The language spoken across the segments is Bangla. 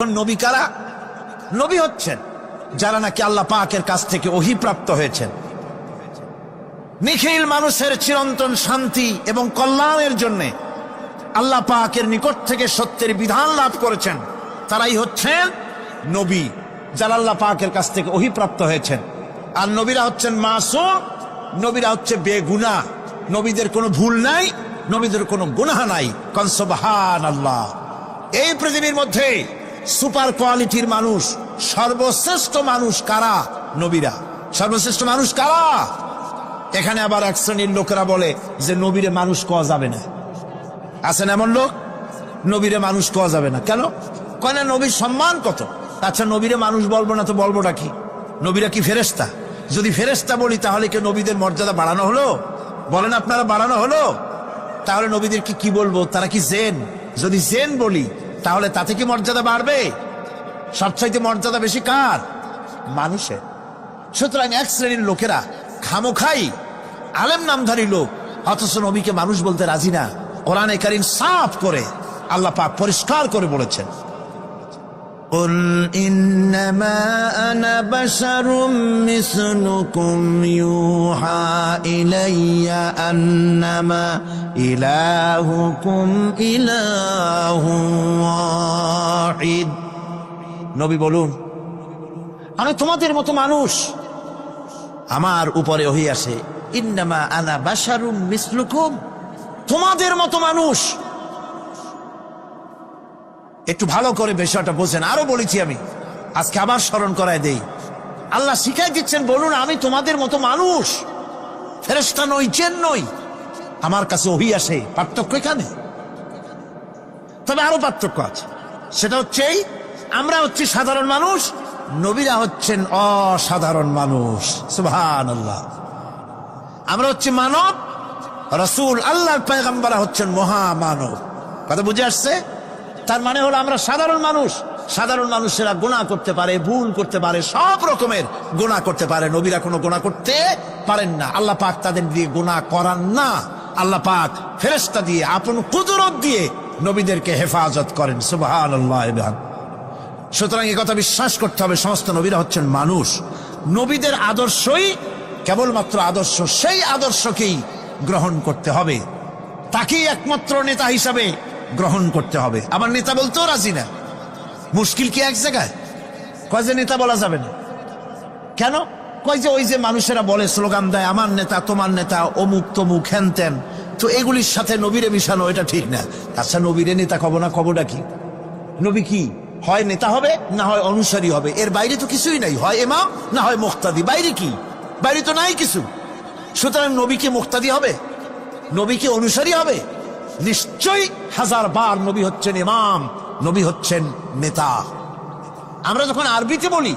নবী কারা? নবী হচ্ছেন যারা নাকি আল্লাহ পাকের কাছ থেকে ওহী প্রাপ্ত হয়েছেন, নিখিল মানুষের চিরন্তন শান্তি এবং কল্যাণের জন্য আল্লাহ পাকের নিকট থেকে সত্যের বিধান লাভ করেছেন। তারাই হচ্ছেন নবী, যারা আল্লাহ পাকের কাছ থেকে ওহী প্রাপ্ত হয়েছেন। আর নবীরা হচ্ছেন মাসুম, নবীরা হচ্ছে বেগুনাহ, নবীদের কোনো ভুল নাই, নবীদের কোনো গুনাহ নাই। কোন সুবহানাল্লাহ। এই পৃথিবীর মধ্যে সুপার কোয়ালিটির মানুষ, সর্বশ্রেষ্ঠ মানুষ কারা? নবীরা। সর্বশ্রেষ্ঠ মানুষ কারা? এখানে আবার এক শ্রেণীর লোকেরা বলে যে নবীরে মানুষ কোয়া যাবে না। আছেন এমন লোক, নবীরে মানুষ কোয়া যাবে না কেন? কয় না নবীর সম্মান কত। আচ্ছা নবীরে মানুষ বলবো না তো বলবোটা কি? নবীরা কি ফেরেশতা? যদি ফেরেশতা বলি তাহলে কি নবীদের মর্যাদা বাড়ানো হলো? বলেন আপনারা, বাড়ানো হলো? তাহলে নবীদের কি বলবো? তারা কি জেন? যদি জেন বলি তাহলে তাতে কি মর্যাদা বাড়বে? সবচাইতে মর্যাদা বেশি কার? মানুষের। সুতরাং এক শ্রেণীর লোকেরা খামোখাই আলেম নামধারী লোক, অথচ নবীকে মানুষ বলতে রাজি না। কোরআনে কারীম সাফ করে আল্লাহ পাক পরিষ্কার করে বলেছেন, কুল ইন্নামা আনা বাশারুম মিসলুকুম ইউহা ইলাইয়া আন্নামা ইলাহুকুম ইলাহুন ওয়াহিদ। নবী বলুন, আমি তোমাদের মতো মানুষ, আমার উপরে ওহী আসে। ইন্নামা আনা বাশারুম মিসলুকুম, তোমাদের মতো মানুষ। একটু ভালো করে বিষয়টা বোঝেন। আরো বলেছি আমি, আজকে আবার স্মরণ করায় দেই। আল্লাহ শিখাই দিচ্ছেন, বলুন আমি তোমাদের মতো মানুষ, ফেরেশতা নই, জিন নই, আমার কাছে ওহী আসে। পার্থক্য এখানে। তবে আরো পার্থক্য আছে, সেটা হচ্ছে আমরা হচ্ছি সাধারণ মানুষ, নবীরা হচ্ছেন অসাধারণ মানুষ। সুবহানাল্লাহ। আমরা হচ্ছি মানব, রাসূল আল্লাহর পয়গম্বররা হচ্ছেন মহামানব। কথা বুঝে আসছে? তার মানে হলো আমরা সাধারণ মানুষ। সাধারণ মানুষেরা গুনাহ করতে পারে, ভুল করতে পারে, সব রকমের গুনাহ করতে পারে। নবীরা কোনো গুনাহ করতে পারেন না। আল্লাহ পাক তাদের দিয়ে গুনাহ করান না। আল্লাহ পাক ফেরেশতা দিয়ে, আপন কুদরত দিয়ে নবীদেরকে হেফাজত করেন। সুবহানাল্লাহ। সুতরাং এই কথা বিশ্বাস করতে হবে, সমস্ত নবীরা হচ্ছেন মানুষ। নবীদের আদর্শই কেবলমাত্র আদর্শ, সেই আদর্শকেই গ্রহণ করতে হবে, তাকেই একমাত্র নেতা হিসাবে গ্রহণ করতে হবে। আবার নেতা বলতেও রাজি না। মুশকিল কি এক জায়গায়? কয় যে নেতা বলা যাবে না কেন? কয় যে ওই যে মানুষেরা বলে, স্লোগান দেয়, আমার নেতা, তোমার নেতা, অমুক তমুক, হ্যান ত্যান, তো এগুলির সাথে নবীরে মিশানো এটা ঠিক না। আচ্ছা নবীরে নেতা কব না, কবটা কি? নবী কি হয় নেতা হবে, না হয় অনুসারী হবে, এর বাইরে তো কিছুই নাই। হয় ইমাম, না হয় মুক্তাদি। বাইরে কি? বাইরে তো নাই কিছু। সুতরাং নবী কি মুক্তাদি হবে? নবী কি অনুসারী হবে? নিশ্চয়ই হাজার বার নবী হচ্ছেন ইমাম, নবী হচ্ছেন নেতা। আমরা যখন আরবিতে বলি,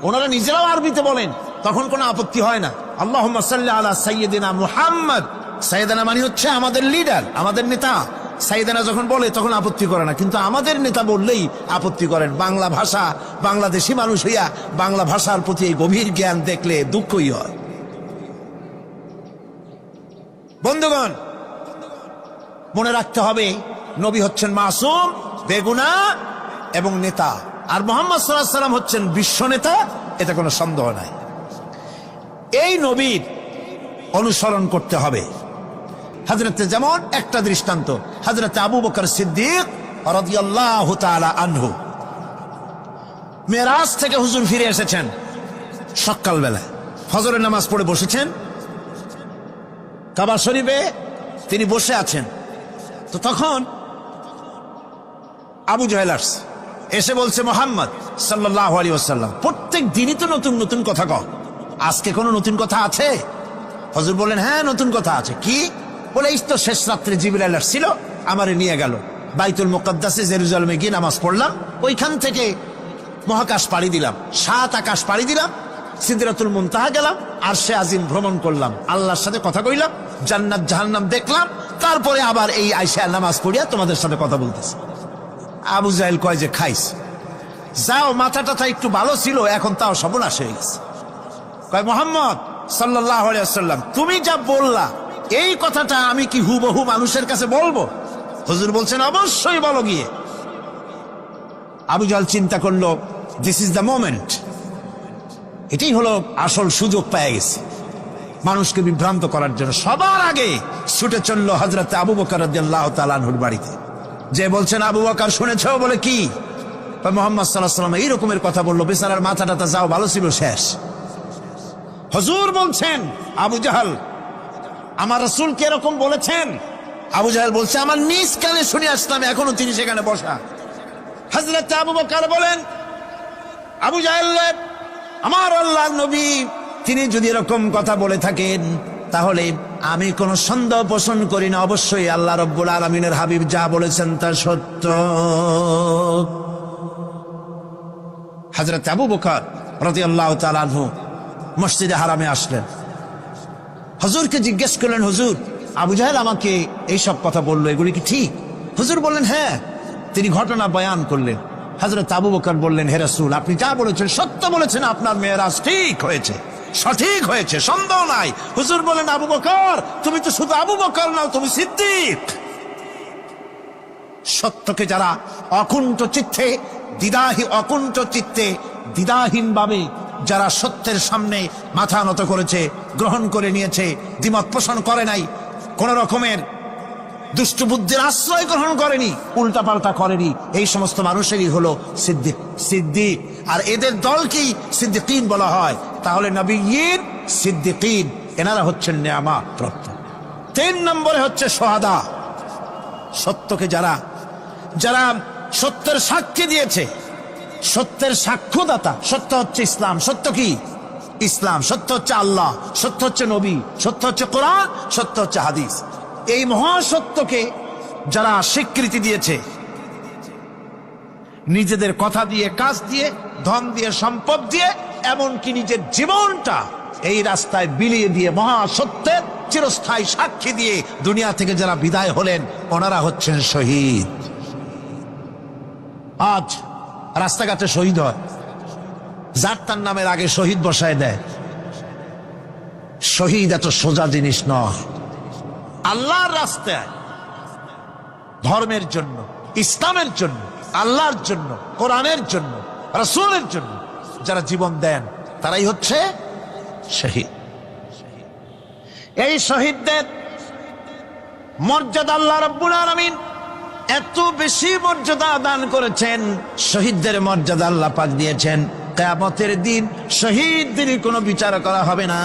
ওনারা নিজেরাও আরবিতে বলেন, তখন কোনো আপত্তি হয় না। আল্লাহুম্মা সাল্লি আলা সাইয়্যিদিনা মুহাম্মদ। সাইয়্যিদিনা মানে হচ্ছে আমাদের লিডার, আমাদের নেতা। সাইয়্যিদিনা যখন বলে তখন আপত্তি করে না, কিন্তু আমাদের নেতা বললেই আপত্তি করেন। বাংলা ভাষা, বাংলাদেশি মানুষ হইয়া বাংলা ভাষার প্রতি এই গভীর জ্ঞান দেখলে দুঃখই হয়। বন্ধুগণ, মনে রাখতে হবে, নবী হচ্ছেন মাসুম, বেগুনাহ এবং নেতা। আর মুহাম্মদ সাল্লাল্লাহু আলাইহি ওয়াসাল্লাম হচ্ছেন বিশ্ব নেতা, এতে কোনো সন্দেহ নাই। এই নবীর অনুসরণ করতে হবে। হযরতে, যেমন একটা দৃষ্টান্ত, হযরতে আবু বকর সিদ্দিক রাদিয়াল্লাহু তাআলা আনহু, মেরাজ থেকে হুজুর ফিরে এসেছেন সকালবেলা, ফজরের নামাজ পড়ে বসেছেন কাবা শরীফে, তিনি বসে আছেন। তো তখন আবু জাহেল এসে বলছে, মুহাম্মদ সাল্লাল্লাহু আলাইহি ওয়াসাল্লাম, প্রত্যেক দিনই তো নতুন নতুন কথা কও, আজকে কোনো নতুন কথা আছে? হুজুর বললেন, হ্যাঁ নতুন কথা আছে। কি? বলে, এই তো শেষ রাত্রে জিবরাইল আসছিল, আমারে নিয়ে গেল বাইতুল মুকাদ্দাসে, জেরুজালেমে গিয়ে নামাজ পড়লাম, ওইখান থেকে মহাকাশ পাড়ি দিলাম, 7 আকাশ পাড়ি দিলাম, সিদরাতুল মুনতাহা গেলাম, আরশে আজিম ভ্রমণ করলাম, আল্লাহর সাথে কথা কইলাম, জান্নাত জাহান্নাম দেখলাম, তারপরে আবার এই আইসা নামাজ পড়িয়া তোমাদের সাথে কথা বলতেছে। আবু জাহেল কয় যে, খাইস যাও, মাথাটা একটু ভালো ছিল, এখন তাও সর্বনাশ হয়ে গেছে। কয়, মুহাম্মদ সাল্লাল্লাহু আলাইহি ওয়াসাল্লাম, তুমি যা বললা এই কথাটা আমি কি হুবহু মানুষের কাছে বলবো? হুজুর বলছেন, অবশ্যই বলো গিয়ে। আবু জাহল চিন্তা করলো, দিস ইজ দ্য মোমেন্ট, এটাই হলো আসল সুযোগ পেয়ে গেছে মানুষকে বিভ্রান্ত করার জন্য। সবার আগে ছুটে চললো হযরত আবু বকর রাদিয়াল্লাহু তাআলা আনহুর বাড়িতে, যে বলছেন, আবু বকর শুনেছো? বলে কি? মুহাম্মদ সাল্লাল্লাহু আলাইহি ওয়াসাল্লাম এই রকমের কথা বললো, বেচারার মাথাটা যাও ভালো ছিল শেষ। হুজুর বলছেন, আবু জাহল আমার রাসূল কে এরকম বলেছেন? আবু জাহল বলছে, আমার নিজ কানে শুনে আসলাম, এখনো তিনি সেখানে বসা। হযরত আবু বকর বলেন, আবু জাহল, আমার আল্লাহর নবী তিনি যদি এরকম কথা বলে থাকেন তাহলে আমি কোন সন্দেহ পোষণ করি না, অবশ্যই আল্লাহ রাব্বুল আলামিনের হাবিব যা বলেছেন তা সত্য। হযরত আবু বকর রাদিয়াল্লাহু তাআলা আনহু মসজিদে হারামে আসলেন, হুজুরকে জিজ্ঞেস করলেন, হুজুর আবু জাহল আমাকে এই সব কথা বললো, এগুলি কি ঠিক? হুজুর বললেন, হ্যাঁ। তিনি ঘটনা বয়ান করলেন। হযরত আবু বকর বললেন, হে রাসূল, আপনি যা বলেছেন সত্য বলেছেন, আপনার মেরাজ ঠিক হয়েছে, সঠিক হয়েছে, সন্দেহ নাই। হুজুর বলেন, আবু বকর তুমি তো শুধু আবু বকর নাও, তুমি সিদ্দিক। সত্যকে যারা অকুণ্ঠ চিত্তে দ্বিধাহীন ভাবে যারা সত্যের সামনে মাথা নত করেছে, গ্রহণ করে নিয়েছে, দ্বিমত পোষণ করে নাই, কোন রকমের দুষ্ট বুদ্ধির আশ্রয় গ্রহণ করেনি, উল্টাপাল্টা করেনি, এই সমস্ত মানুষেরই হলো সিদ্দিক। আর এদের দলকেই সিদ্দিকিন বলা হয়। তাহলে নবিয়্যিন, সিদ্দিকিন এনারা হচ্ছেন নেয়ামত প্রাপ্ত। 3 নম্বরে হচ্ছে শুহাদা, সত্যকে যারা সত্যের সাক্ষী দিয়েছে, সত্যের সাক্ষ্যদাতা। সত্য হচ্ছে ইসলাম। সত্য কি? ইসলাম। সত্য হচ্ছে আল্লাহ, সত্য হচ্ছে নবী, সত্য হচ্ছে কোরআন, সত্য হচ্ছে হাদিস। এই মহাসত্যকে যারা স্বীকৃতি দিয়েছে, নিজেদের কথা দিয়ে, কাজ দিয়ে, ধন দিয়ে, সম্পদ দিয়ে, এমনকি নিজের জীবনটা এই রাস্তায় বিলিয়ে দিয়ে মহাসত্যের চিরস্থায়ী সাক্ষী দিয়ে দুনিয়া থেকে যারা বিদায় হলেন, ওনারা হচ্ছেন শহীদ। আজ রাস্তাঘাটে শহীদ হয়, যার তার নামের আগে শহীদ বসায় দেয়। শহীদ এত সোজা জিনিস নয়। আল্লাহর রাস্তায়, ধর্মের জন্য, ইসলামের জন্য, আল্লাহর জন্য, কোরআনের জন্য, রাসূলের জন্য যারা জীবন দেন, তারাই হচ্ছে শহীদ। এই শহীদদের মর্যাদা আল্লাহ রাব্বুল আলামিন এত বেশি মর্যাদা দান করেছেন। শহীদদের মর্যাদা আল্লাহ পাক দিয়েছেন, কিয়ামতের দিন শহীদদের কোনো বিচার করা হবে না।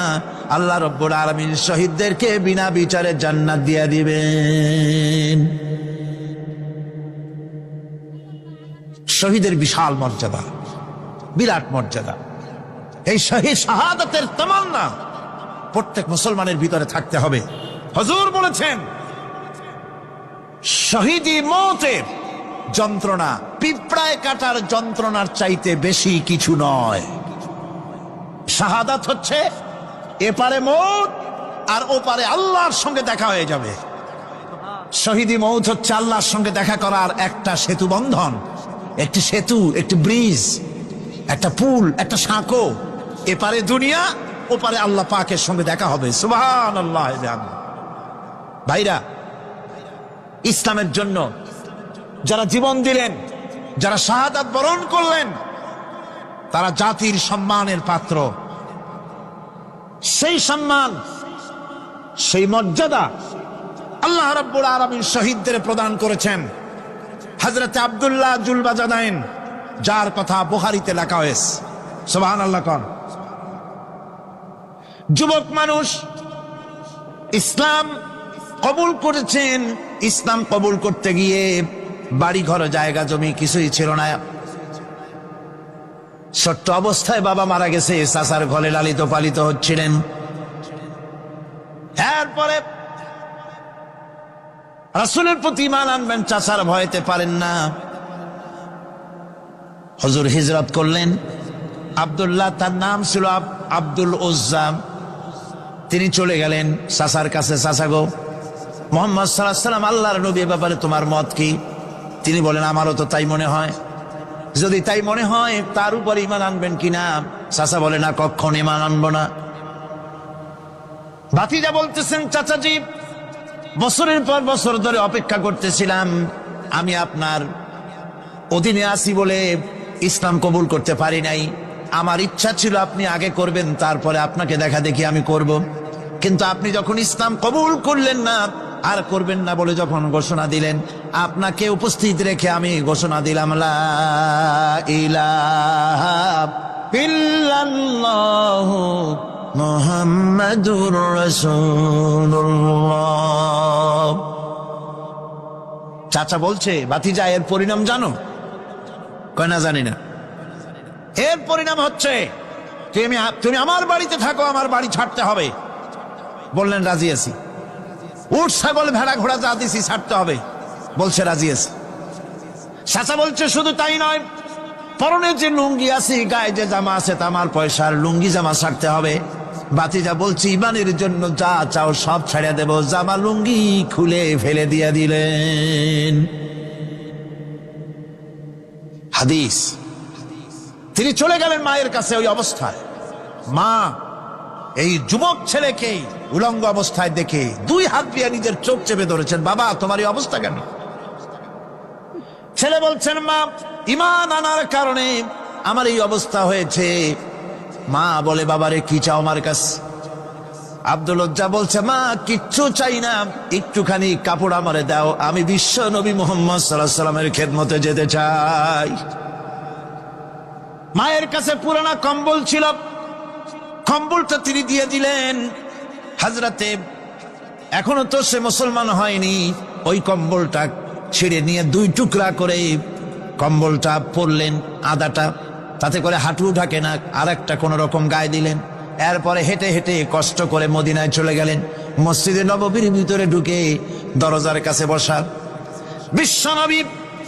আল্লাহ রাব্বুল আলামিন শহীদদেরকে বিনা বিচারে জান্নাত দিয়ে দিবেন। শহীদের বিশাল মর্যাদা, বিরাট মর্যাদা। এই শহীদ শাহাদাতের তামান্না প্রত্যেক মুসলমানের ভিতরে থাকতে হবে। হুজুর বলেছেন, শহীদি মওতের যন্ত্রণা পিঁপড়ায় কাটার যন্ত্রণার চাইতে বেশি কিছু নয়। শাহাদাত হচ্ছে এপারে মওত আর ওপারে আল্লাহর সঙ্গে দেখা হয়ে যাবে। শহীদি মওত হচ্ছে আল্লাহর সঙ্গে দেখা করার একটা সেতু বন্ধন, একটি সেতু, একটি ব্রিজ, একটা পুল, একটা সাঁকো। এপারে দুনিয়া, ওপারে আল্লাহ পাকের সঙ্গে দেখা হবে। সুবহানাল্লাহ। ভাইরা, ইসলামের জন্য যারা জীবন দিলেন, যারা শাহাদাত বরণ করলেন, তারা জাতির সম্মানের পাত্র। সেই সম্মান, সেই মর্যাদা আল্লাহ রাব্বুল আলামিন শহীদদের প্রদান করেছেন। হযরত আব্দুল্লাহ জুলবাজাদাইন, যার কথা বুখারীতে লেখা হয়েছে, সুবহানাল্লাহ কোন যুবক মানুষ ইসলাম কবুল করেছেন। ইসলাম কবুল করতে গিয়ে বাড়ি ঘর, জায়গা জমি কিছুই ছিল না। ছোট্ট অবস্থায় বাবা মারা গেছে, চাচার ঘরে লালিত পালিত হচ্ছিলেন। এরপরে রাসূলের প্রতি ঈমান আনবেন, চাচার ভয়তে পারেন না। হুজুর হিজরত করলেন। আব্দুল্লাহ, তার নাম ছিল আব্দুল উজ্জা। তিনি চলে গেলেন চাচার কাছে। চাচা গো, মুহাম্মদ সাল্লাল্লাহু আলাইহি ওয়াসাল্লাম আল্লাহর নবী, ব্যাপারে তোমার মত কি? তিনি বলেন, আমারও তো তাই মনে হয়। যদি তাই মনে হয় তার উপর ঈমান আনবেন কিনা? চাচা বলে, না, কখনো ঈমান আনবো না। ভাতিজা বলতেছেন, চাচাজি, বছরের পর বছর ধরে অপেক্ষা করতেছিলাম, আমি আপনার অধীনে আসি বলে ইসলাম কবুল করতে পারি নাই। আমার ইচ্ছা ছিল আপনি আগে করবেন, তারপরে আপনাকে দেখা দেখি আমি করব। কিন্তু আপনি যখন ইসলাম কবুল করলেন না আর করবেন না বলে যখন ঘোষণা দিলেন, আপনাকে উপস্থিত রেখে আমি ঘোষণা দিলাম লা ইলাহা ইল্লাল্লাহু মুহাম্মাদুর রাসূলুল্লাহ। চাচা বলছে, ভাতিজা এর পরিণাম জানো? কয় না, জানি না। এর পরিণাম হচ্ছে তুমি আমার বাড়িতে থাকো, আমার বাড়ি ছাড়তে হবে। বললেন রাজি আছি। উট ছাগল ভেড়া ঘোড়া যা দিছি ছাড়তে হবে, বলছে রাজি আছি। চাচা বলছে শুধু তাই নয়, পরনে যে লুঙ্গি আছে, গায়ে যে জামা আছে, তামার পয়সার লুঙ্গি জামা ছাড়তে হবে। ভাতিজা বলছে ইমানের জন্য যা চাও সব ছাড়িয়ে দেব। জামা লুঙ্গি খুলে ফেলে দিয়ে দিলেন। হাদিস। তিনি চলে গেলেন মায়ের কাছে ওই অবস্থায়। মা এই যুবক ছেলেকে উলঙ্গ অবস্থায় দেখে 2 হাত দিয়ে নিজের চোখ চেপে ধরেছেন। বাবা, তোমার এই অবস্থা কেন? ছেলে বলছেন, মা, ঈমান আনার কারণে আমার এই অবস্থা হয়েছে। মা বলে, বাবারে কি চাও আমার কাছে? আব্দুল লজ্জা বলছে, মা কিচ্ছু চাই না, একটুখানি কাপড় আমারে দাও, আমি বিশ্ব নবী মুহাম্মদ সাল্লাল্লাহু আলাইহি ওয়াসাল্লামের খেদমতে যেতে চাই। মায়ের কাছে পুরানা কম্বল ছিল, কম্বলটা তিনি দিয়ে দিলেন। হযরতে এখনো তো সে মুসলমান হয়নি, ওই কম্বলটা ছিঁড়ে নিয়ে 2 টুকরা করে কম্বলটা পরলেন, আদাটা তাতে করে হাঁটু ঢাকে না, আর একটা কোন রকম গায়ে দিলেন। এরপরে হেঁটে হেঁটে কষ্ট করে মদিনায় চলে গেলেন। মসজিদে নববীর ভিতরে ঢুকে দরজার কাছে বসা বিশ্বনবী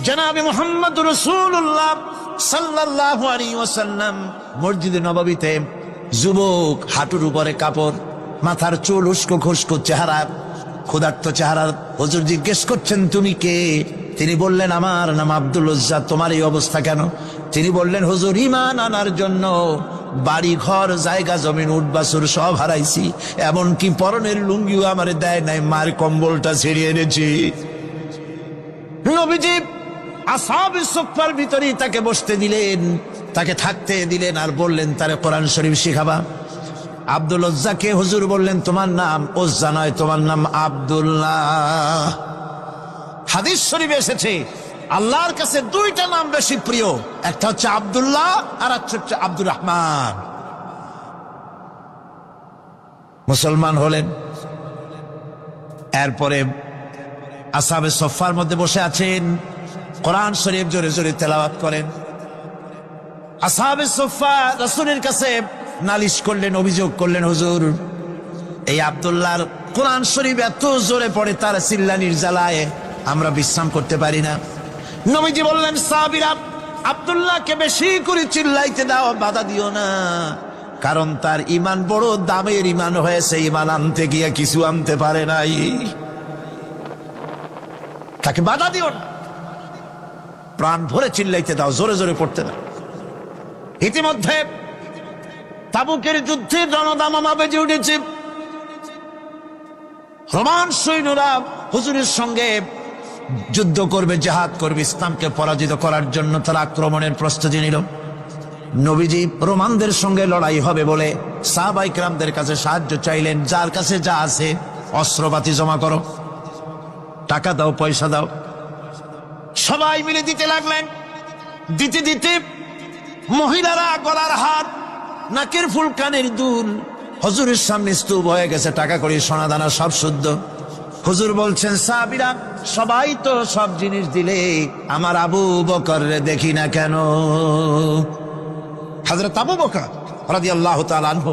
জনাবে মুহাম্মদুর রাসূলুল্লাহ সাল্লাল্লাহু আলাইহি ওয়াসাল্লাম মসজিদে নববীতে, যুবক, হাঁটুর উপরে কাপড়, মাথার চুল উস্কো খুস্কো চেহারা, ক্ষুধার্ত চেহারা। হুজুর জিজ্ঞেস করছেন, তুমি কে? তিনি বললেন, আমার নাম আব্দুল উজ্জা, তোমার এই অবস্থা কেন? তিনি বললেন, হুজুর ঈমান আনার জন্য বাড়ি ঘর জায়গা জমিন উট বাছুর সব হারাইছি, এমনকি পরনের লুঙ্গিও আমারে দেয় নাই, মার কম্বলটা ছিঁড়িয়ে এনেছি। নবীজি আসহাবে সুফফার ভিতরেই তাকে বসতে দিলেন, তাকে থাকতে দিলেন, আর বললেন তারে কোরআন শরীফ শিখাবা। আব্দুল উজ্জাকে হুজুর বললেন, তোমার নাম উজ্জা নয়, তোমার নাম আব্দুল্লাহ। হাদিস শরীফে এসেছে আল্লাহর কাছে 2টা নাম বেশি প্রিয়, একটা হচ্ছে আব্দুল্লাহ আর একটা হচ্ছে আব্দুর রহমান। মুসলমান হলেন। এরপরে আসহাবে সুফফার মধ্যে বসে আছেন, কোরআন শরীফ জোরে জোরে তেলাওয়াত করেন। আসহাবে সুফফা রাসূলের কাছে নালিশ করলেন, অভিযোগ করলেন, হুজুর এই আব্দুল্লাহর কোরআন শরীফ এত জোরে পড়ে, তার চিল্লানির জ্বালায় আমরা বিশ্রাম করতে পারি না। নবীজি বললেন, সাহাবীরা, আব্দুল্লাহকে বেশি করে চিল্লাইতে দাও, বাধা দিও না, কারণ তার ঈমান বড় দামের ঈমান হয়েছে, ঈমান আনতে গিয়ে কিছু আনতে পারে নাই, তাকে বাধা দিও না, প্রাণ ভরে চিল্লাইতে দাও, জোরে জোরে পড়তে দাও। ইতিমধ্যে তাবুকের যুদ্ধের রণদামামা বেজে উঠেছে। রোমান সৈন্যরা হুজুরের সঙ্গে যুদ্ধ করবে, জিহাদ করবে, ইসলামকে পরাজিত করার জন্য তারা আক্রমণের প্রস্তুতি নিল। নবীজি রোমানদের সঙ্গে লড়াই হবে বলে সাহাবায়ে কেরামদের কাছে সাহায্য চাইলেন, যার কাছে যা আছে অস্ত্রপাতি জমা করো, টাকা দাও, পয়সা দাও। সবাই মিলে দিতে লাগলেন। দিতে দিতে মহিলারা গলার হার, নাকের ফুল, কানের দুল হুজুরের সামনে স্তূপ হয়ে গেছে, টাকা কড়ি সোনা দানা সব শুদ্ধ। হুজুর বলছেন, সাহাবীরা সবাই তো সব জিনিস দিলে, আমার আবু বকররে দেখি না কেন? হযরত আবু বকর রাদিয়াল্লাহু তাআলা আনহু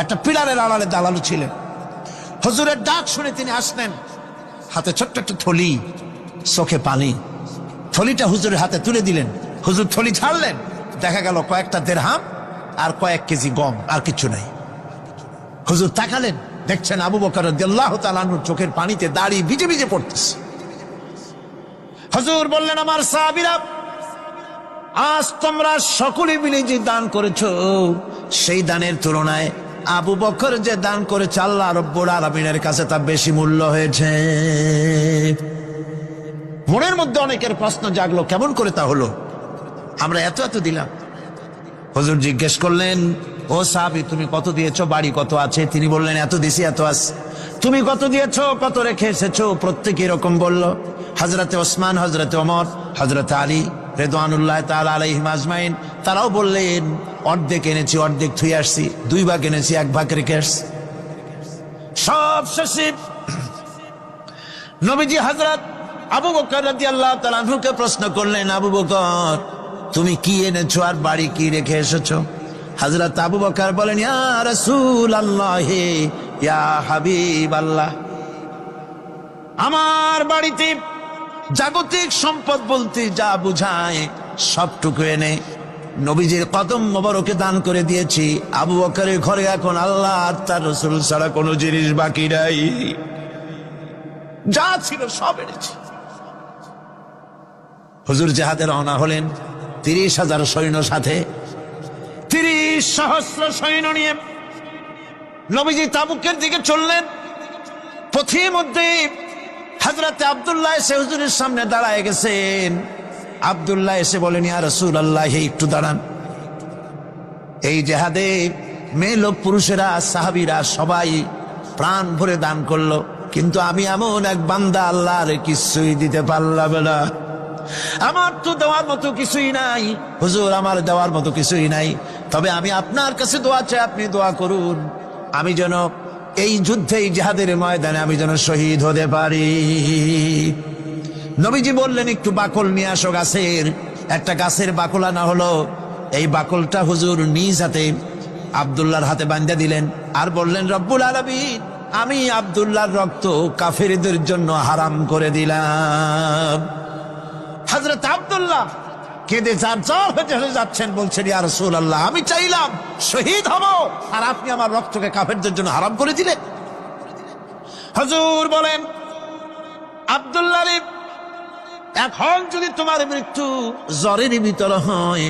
একটা পিলারের আড়ালে দাঁড়ানো ছিলেন। হুজুরের ডাক শুনে তিনি আসলেন, হাতে ছোট্ট একটা থলি, চোখে পানি। থলিটা হুজুরের হাতে তুলে দিলেন। হুজুর থলি ছাড়লেন, দেখা গেল কয়েকটা দিরহাম আর কয়েক কেজি গম, আর কিছু নাই। হুজুর তাকালেন, দেখছেন আবু বকর রাদিয়াল্লাহু তাআলা আনহুর চোখের পানিতে দাড়ি ভিজে ভিজে পড়তেছে। হুজুর বললেন, আমার সাহাবীরা, আজ তোমরা সকলে মিলে যে দান করেছো, সেই দানের তুলনায় আবু বকর যে দান করেছে আল্লাহ রাব্বুল আলামিনের কাছে তা বেশি মূল্য হয়েছে। মনের মধ্যে অনেকের প্রশ্ন জাগলো, কেমন করে তা হলো? আমরা এত এত দিলাম। হুজুর জিজ্ঞেস করলেন, ও সাহাবী, তুমি কত দিয়েছো, বাড়ি কত আছে? তিনি বললেন, এত দিছি, এত আছে। তুমি কত দিয়েছো, কত রেখে এসেছো? প্রত্যেকে এরকম বলল। হযরতে ওসমান, হযরতে ওমর, হযরতে আলী রিদওয়ানুল্লাহ তাআলা আলাইহিম আজমাইন, তারাও বললেন, অর্ধেক এনেছি, অর্ধেক থুই আসছি, 2 ভাগ এনেছি, 1 ভাগ রেখে আসছি। সব শেষে নবীজি হযরত আবু বকর রাদিয়াল্লাহু তাআলা আনহুকে প্রশ্ন করলেন, আবু বকর, তুমি কি এনেছো আর বাড়ি কি রেখে এসেছো? হযরত আবু বকর বলেন, ইয়া রাসূলুল্লাহ, ইয়া হাবিবাল্লাহ, আমার বাড়িতে জাগতিক সম্পদ বলতে যা বুঝায় সবটুকু এনে নবীজির কদম মোবারকে দান করে দিয়েছি। আবু বকরের ঘরে এখন আল্লাহ আর তার রাসূল ছাড়া কোনো জিনিস বাকি নাই, যা ছিল সব এনেছি। হুজুর জিহাদে রওনা হলেন 30,000 সৈন্য সাথে, 30 সহস্র সৈন্য নিয়ে নবীজি তাবুকের দিকে চললেন। পথের মধ্যে হযরতে আব্দুল্লাহ এসে হুজুরের সামনে দাঁড়ায় গেছেন। আব্দুল্লাহ এসে বলেন, ইয়া রাসূলুল্লাহ, একটু দাঁড়ান। এই জিহাদে মেয়ে লোক পুরুষেরা সাহাবীরা সবাই প্রাণ ভরে দান করলো, কিন্তু আমি এমন এক বান্দা, আল্লাহর কিছুই দিতে পারলাম না। আমার তো দেওয়ার মতো কিছুই নাই হুজুর, আমার দেওয়ার মতো কিছুই নাই। তবে আমি আপনার কাছে দোয়া চাই, আপনি দোয়া করুন, আমি যেন এই যুদ্ধে, এই জিহাদের ময়দানে আমি যেন শহীদ হতে পারি। নবীজি বললেন, একটু বাকল নিয়ে আসো গাছের। একটা গাছের বাকল আনা হলো। এই বাকলটা হুজুর নিজ হাতে আব্দুল্লাহর হাতে বাঁধা দিলেন আর বললেন, রব্বুল আলামিন, আমি আব্দুল্লাহর রক্ত কাফেরদের জন্য হারাম করে দিলাম। হযরত আব্দুল্লাহ কেঁদে জারজার হয়ে যাচ্ছেন, বলছেন, ইয়া রাসূলুল্লাহ, আমি চাইলাম শহীদ হব, আর আপনি আমার রক্তকে কাফেরদের জন্য হারাম করে দিলেন। হুজুর বলেন, আব্দুল্লাহ রে, এখন যদি তোমার মৃত্যু জ্বরের ভিতরে হয়,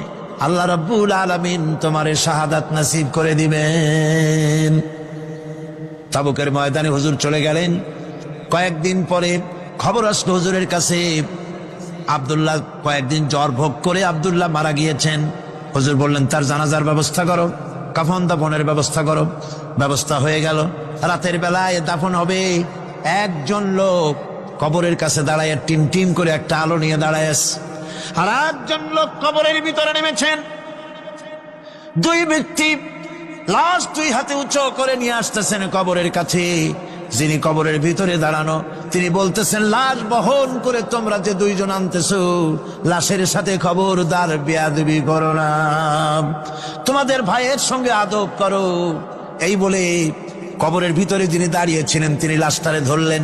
আল্লাহ রাব্বুল আলামিন তোমারে শাহাদাত নসিব করে দিবেন। তাবুকের ময়দানে হুজুর চলে গেলেন। কয়েকদিন পরে খবর আসলো হুজুরের কাছে, আব্দুল্লাহ কয়েকদিন জ্বর ভোগ করে আব্দুল্লাহ মারা গিয়েছেন। হুজুর বললেন, তার জানাজার ব্যবস্থা করো, কাফন দাফনের ব্যবস্থা করো। ব্যবস্থা হয়ে গেল। রাতের বেলায় দাফন হবে। একজন লোক কবরের কাছে দাঁড়ায় টিম টিম করে একটা আলো নিয়ে দাঁড়ায় আছে, আর একজন লোক কবরের ভিতরে নেমেছেন। 2 ব্যক্তি লাশ 2 হাতে উঁচু করে নিয়ে আসতেছেন কবরের কাছে। যিনি কবরের ভিতরে দাঁড়ানো, তিনি বলতেছেন, লাশ বহন করে তোমরা যে 2 জন আনতেছো, লাশের সাথে খবরদার বেয়াদবি করো না, তোমাদের ভাইয়ের সঙ্গে আদব করো। এই বলে কবরের ভিতরে যিনি দাঁড়িয়েছিলেন, তিনি লাশটারে ধরলেন।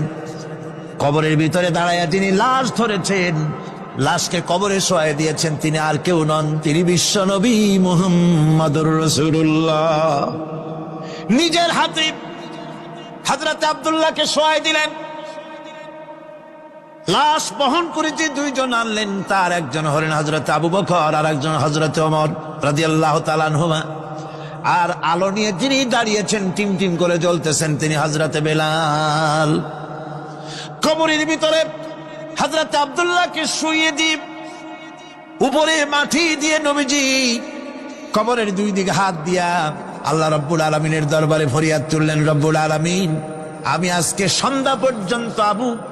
কবরের ভিতরে দাঁড়াইয়া যিনি লাশ ধরেছেন, লাশকে কবরে শোয়াই দিয়েছেন, তিনি আর কেউ নন, তিনি বিশ্ব নবী মুহাম্মদুর রাসূলুল্লাহ। নিজের হাতে হযরত আব্দুল্লাহকে শোয়াই দিলেন। লাশ বহন করে যে 2 জন আনলেন, তার একজন হলেন হযরত আবু বকর, আর একজন হযরত ওমর রাদিয়াল্লাহু তাআলা আনহুমা। আর আলো নিয়ে যিনি দাঁড়িয়েছেন, টিম টিম করে জ্বলতেছেন, তিনি হযরত বেলাল। কবরের ভিতরে হযরত আব্দুল্লাহকে শুইয়ে দিয়ে উপরে মাটি দিয়ে নবীজি কবরের 2 দিকে হাত দিয়া আল্লাহ রাব্বুল আলামিনের দরবারে ফরিয়াদ তুললেন, রব্বুল আলামিন, আমি আজকে সন্ধ্যা পর্যন্ত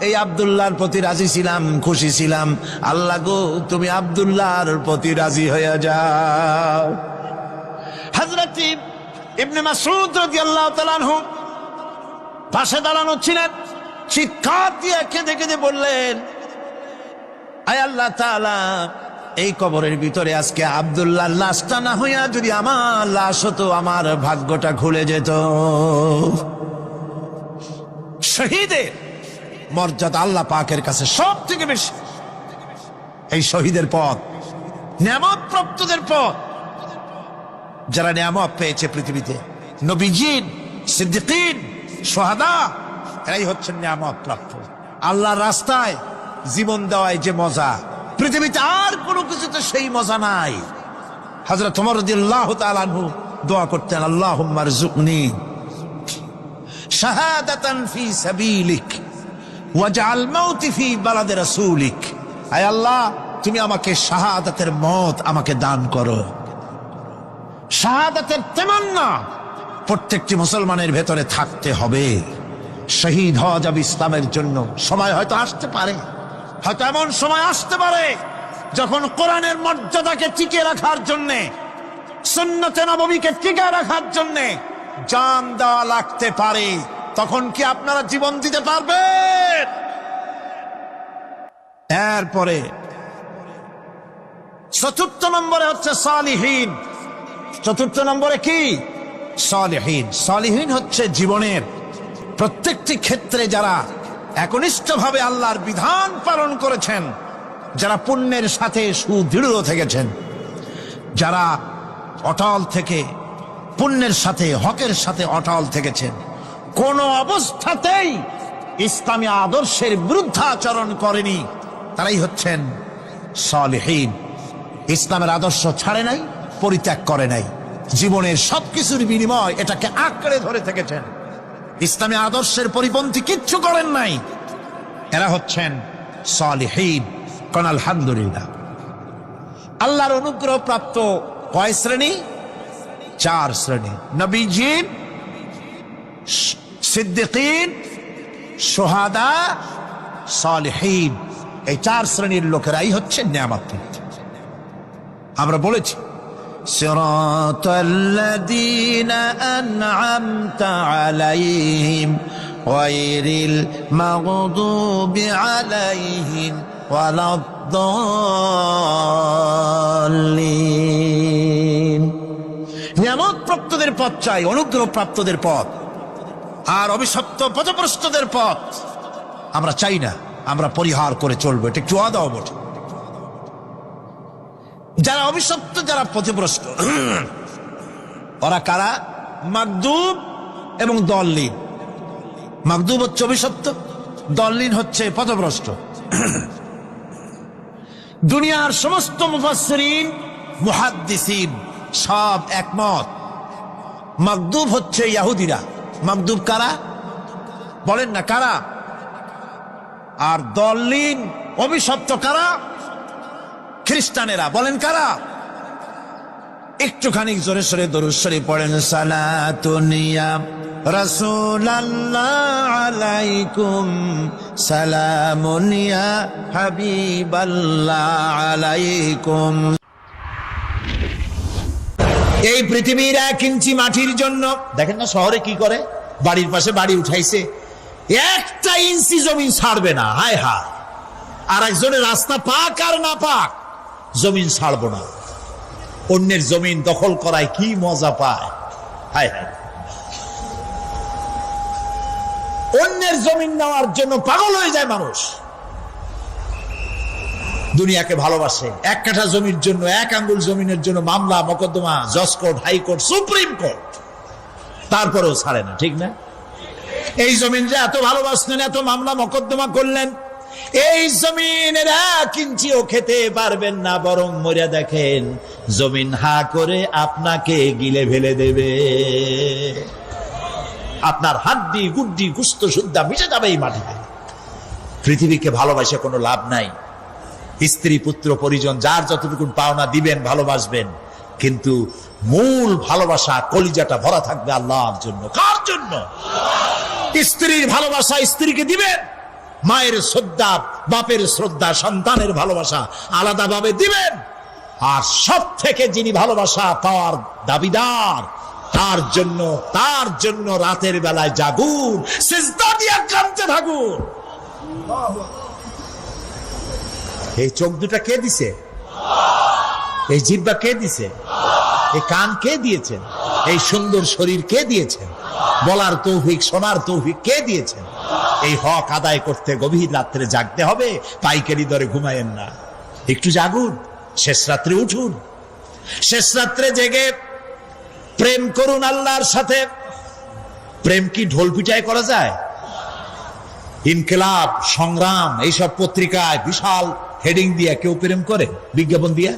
এই আব্দুল্লাহর প্রতি রাজি ছিলাম, খুশি ছিলাম। আল্লাহ গো, তুমি আব্দুল্লাহর প্রতি রাজি হয়ে যাও। হযরত ইবনে মাসউদ রাদিয়াল্লাহু তাআলা আনহু পাশে দাঁড়ানো ছিলেন। চিৎকার দিয়ে কেঁদে কেঁদে বললেন, আয় আল্লাহ তাআলা, এই কবরের ভিতরে আজকে আব্দুল্লাহর লাশটা না হইয়া যদি আমার লাশ হতো, আমার ভাগ্যটা খুলে যেত। শহীদের মর্যাদা আল্লাহ পাকের কাছে সব থেকে বেশি। এই শহীদের পথ নিয়ামত প্রাপ্তদের পথ, যারা নিয়ামত পেয়েছে পৃথিবীতে, নবীজিন, সিদ্দিকিন, শুহাদা, এরাই হচ্ছেন নিয়ামত প্রাপ্ত। আল্লাহর রাস্তায় জীবন দেওয়ায় যে মজা, পৃথিবীতে আর কোনো কিছুতে সেই মজা নাই। হযরত ওমর রাদিয়াল্লাহু তাআলা আনহু দোয়া করতেন, আল্লাহুম্মা রযুকনি শাহাদাতান ফি সাবিলিক ওয়াজআল মাউতি ফি বালাদি রাসূলিক। আয় আল্লাহ, তুমি আমাকে শাহাদাতের মত আমাকে দান করো। শাহাদাতের তামান্না প্রত্যেকটি মুসলমানের ভেতরে থাকতে হবে। শহীদ হওয়া যাবে ইসলামের জন্য। সময় হয়তো আসতে পারে, হয়তো এমন সময় আসতে পারে যখন কোরআনের মর্যাদাকে টিকে রাখার জন্য, সুন্নতে নববীকে টিকে রাখার জন্য জান দেওয়া লাগতে পারে। তখন কি আপনারা জীবন দিতে পারবেন? এরপরে চতুর্থ নম্বরে হচ্ছে সালিহীন। চতুর্থ নম্বরে কি? সালিহীন। সালিহীন হচ্ছে জীবনের প্রত্যেকটি ক্ষেত্রে যারা একনিষ্ঠভাবে আল্লাহর বিধান পালন করেছেন, যারা পুণ্যের সাথে সুদৃঢ় থেকেছেন, যারা অটল থেকে পুণ্যের সাথে হকের সাথে অটল থেকেছেন, কোন অবস্থাতেই ইসলামী আদর্শের বিরুদ্ধাচরণ করেনি, তারাই হচ্ছেন সালিহীন। ইসলামের আদর্শ ছাড়ে নাই, পরিত্যাগ করে নাই, জীবনের সবকিছুর বিনিময় এটাকে আঁকড়ে ধরে থেকেছেন, ইসলামী আদর্শের পরিপন্থী কিচ্ছু করেন নাই। এরা হচ্ছেন সালিহীন। কোন আলহামদুলিল্লাহ। আল্লাহর অনুগ্রহ প্রাপ্ত কয় শ্রেণী? 4 শ্রেণী। নবীজিন, সিদ্দিকিন, শুহাদা, সালিহীন। এই 4 শ্রেণীর লোকেরাই হচ্ছে নিয়ামত। আমরা বলেছি সিরাতাল্লাযীনা আন'আমতা আলাইহিম গায়রিল মাগদুবি আলাইহিম ওয়ালাদ-দাল্লিন। নিয়ামত প্রাপ্তদের পথ চাই, অনুগ্রহ প্রাপ্তদের পথ, আর অভিশপ্ত পথভ্রষ্টদের পথ আমরা চাই না। আমরা পরিহার করে চলবো, এটা একটু আদাও বটে। যারা অভিশপ্ত, যারা পথভ্রষ্ট, ওরা কারা? মাগদুব এবং দল্লিন। মাগদুব হচ্ছে অভিশপ্ত, দল্লিন হচ্ছে পথভ্রষ্ট। দুনিয়ার সমস্ত মুফাসসিরিন, মুহাদ্দিসিন সব একমত, মাগদুব হচ্ছে ইহুদিরা। মাগদুব কারা? বলেন না কারা? আর দল্লিন, অভিশপ্ত কারা? খ্রিস্টানেরা। বলেন কারা? একটুখানি জোরে সোরে দরুদ শরীফ পড়েন। সালাতুন ইয়া রাসূলাল্লাহ আলাইকুম, সালামুন ইয়া হাবিবাল্লাহ আলাইকুম। এই পৃথিবীর 1 ইঞ্চি মাটির জন্য, দেখেন না শহরে কি করে, বাড়ির পাশে বাড়ি উঠাইছে, 1 ইঞ্চি জমি ছাড়বে না। হায় হায়। আর একজনের রাস্তা পাক আর না পাক, জমিন ছাড়বো না। অন্যের জমিন দখল করায় কি মজা পায়। হায় হায়। অন্যের জমিন নেওয়ার জন্য পাগল হয়ে যায় মানুষ। দুনিয়াকে ভালোবাসে। 1 কাঠা জমির জন্য, 1 আঙ্গুল জমিনের জন্য মামলা মোকদ্দমা, জজ কোর্ট, হাইকোর্ট, সুপ্রিম কোর্ট, তারপরেও ছাড়ে না। ঠিক না? এই জমিনটা এত ভালোবাসলেন, এত মামলা মোকদ্দমা করলেন, এই জমিনের 1 ইঞ্চিও খেতে পারবেন না, বরং মরিয়া দেখেন জমিন হা করে আপনাকে গিলে ফেলে দেবে। আপনার হাড্ডি গুড্ডি গুস্ত সুদ্ধা মিশে যাবে এই মাটিতে। পৃথিবীকে ভালোবাসে কোনো লাভ নাই। স্ত্রী পুত্র পরিজন যার যতটুকু পাওনা দিবেন, ভালোবাসবেন, কিন্তু মূল ভালোবাসা, কলিজাটা ভরা থাকবে আল্লাহর জন্য। কার জন্য? স্ত্রীর ভালোবাসা স্ত্রীকে দিবেন, মায়ের শ্রদ্ধা, বাপের শ্রদ্ধা, সন্তানের ভালোবাসা আলাদাভাবে দিবেন। আর সব থেকে যিনি ভালোবাসা পাওয়ার দাবিদার, তার জন্য রাতের বেলায় জাগুন, সিজদা দিয়ে কাঁদতে থাকুন। এই চোখ দুটা কে দিছে? এই জিহ্বা কে দিছে? এই কান কে দিয়েছেন? এই সুন্দর শরীর কে দিয়েছেন? বলার তৌফিক, শোনার তৌফিক কে দিয়েছেন? এই হক আদায় করতে গভীর রাত্রে জাগতে হবে, পাইকারি দরে ঘুমায়েন না। একটু জাগুন, শেষ রাত্রে উঠুন, শেষ রাত্রে জেগে প্রেম করুন আল্লাহর সাথে। প্রেম কি ঢোল পিটায় করা যায়? ইনকিলাব, সংগ্রাম, এইসব পত্রিকায় বিশাল হেডিং দিয়ে কেউ প্রেম করে? বিজ্ঞাপন দিয়ে,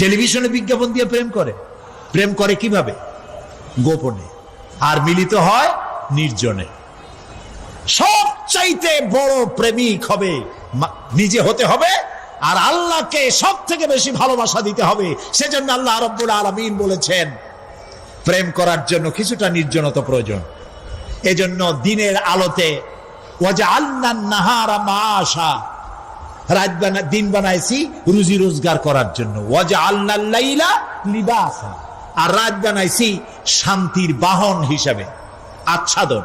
টেলিভিশনে বিজ্ঞাপন দিয়ে প্রেম করে। প্রেম করে কিভাবে? গোপনে। আর মিলিত হয় নির্জনে। সবচাইতে বড় প্রেমিক হবে, নিজে হতে হবে, আর আল্লাহকে সব থেকে বেশি ভালোবাসা দিতে হবে। সেজন্য আল্লাহ রাব্বুল আলামিন বলেছেন প্রেম করার জন্য কিছুটা নির্জনতা প্রয়োজন। এজন্য দিনের আলোতে ওয়াজআলনান নাহারা মাআশা, দিন বানাইছি রুজি রোজগার করার জন্য। ওয়াজআলনাল লাইলা লিবাসা, আর রাত বানাইছি শান্তির বাহন হিসাবে, আচ্ছাদন।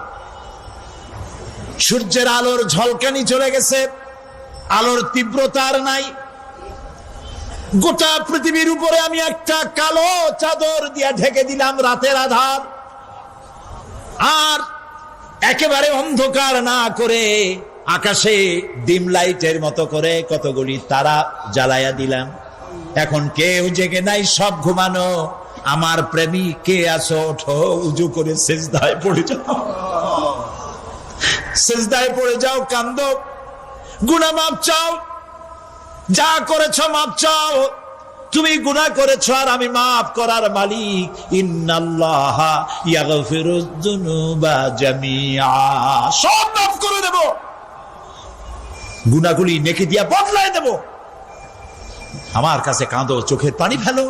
সূর্যের আলোর ঝলকানি চলে গেছে, আলোর তীব্রতা আর নাই। গোটা পৃথিবীর উপরে আমি একটা কালো চাদর দিয়া ঢেকে দিলাম রাতের আধার, আর একেবারে অন্ধকার না করে আকাশে ডিম লাইটের মতো করে কতগুলি তারা জ্বালায়া দিলাম। এখন কেউ জেগে নাই, সব ঘুমানো। আমার প্রেমিক কে আছো, ওঠো, উজু করে সিজদায় পড়ে যাও, সিজদায় পড়ে যাও, কান্দো, গুনাহ মাপ চাও, যা করেছো মাপ চাও। তুমি গুনাহ করেছো আর আমি মাফ করার মালিক। ইন্নাল্লাহা ইয়াগফিরুয যুনুবা জামিআ, সব মাফ করে দেব, গুনাহগুলি নেকি দিয়া বদলায় দেব। আমার কাছে কাঁদো, চোখের পানি ফেলো।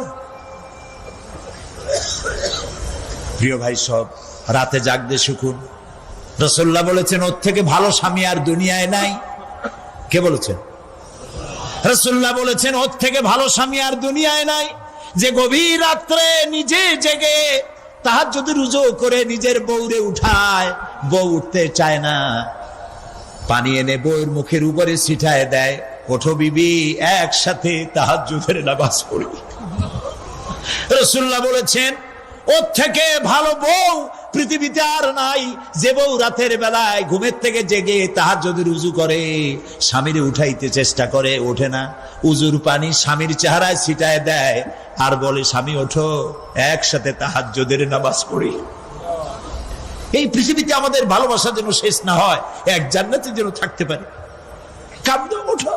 প্রিয় ভাই, সব রাতে জাগতে শিখুন। রাসূলুল্লাহ বলেছেন ওর থেকে ভালো স্বামী আর দুনিয়ায় নাই। কে বলেছেন? রাসূলুল্লাহ বলেছেন ওর থেকে ভালো স্বামী আর দুনিয়ায় নাই, যে গভীর রাত্রে নিজে জেগে তাহাজ্জুদের রুজু করে নিজের বউরে উঠায়, বউ উঠতে চায় না, পানি এনে বউয়ের মুখের উপরে ছিটায় দেয়, ওঠো বিবি, একসাথে তাহাজ্জুদের নামাজ পড়ি। রাসূলুল্লাহ বলেছেন ওর থেকে ভালো বউ পৃথিবীতে আর নাই, যে বউ রাতের বেলায় ঘুমের থেকে জেগে তাহাজ্জুদের উজু করে, স্বামীরে উঠাইতে চেষ্টা করে, ওঠে না, উজুর পানি স্বামীর চেহারায় ছিটায় দেয় আর বলে স্বামী ওঠো, একসাথে তাহাজ্জুদের নামাজ পড়ি। এই পৃথিবীতে আমাদের ভালোবাসা যেন শেষ না হয়, এক জান্নাতে যেন থাকতে পারে। কাঁদো, ওঠো।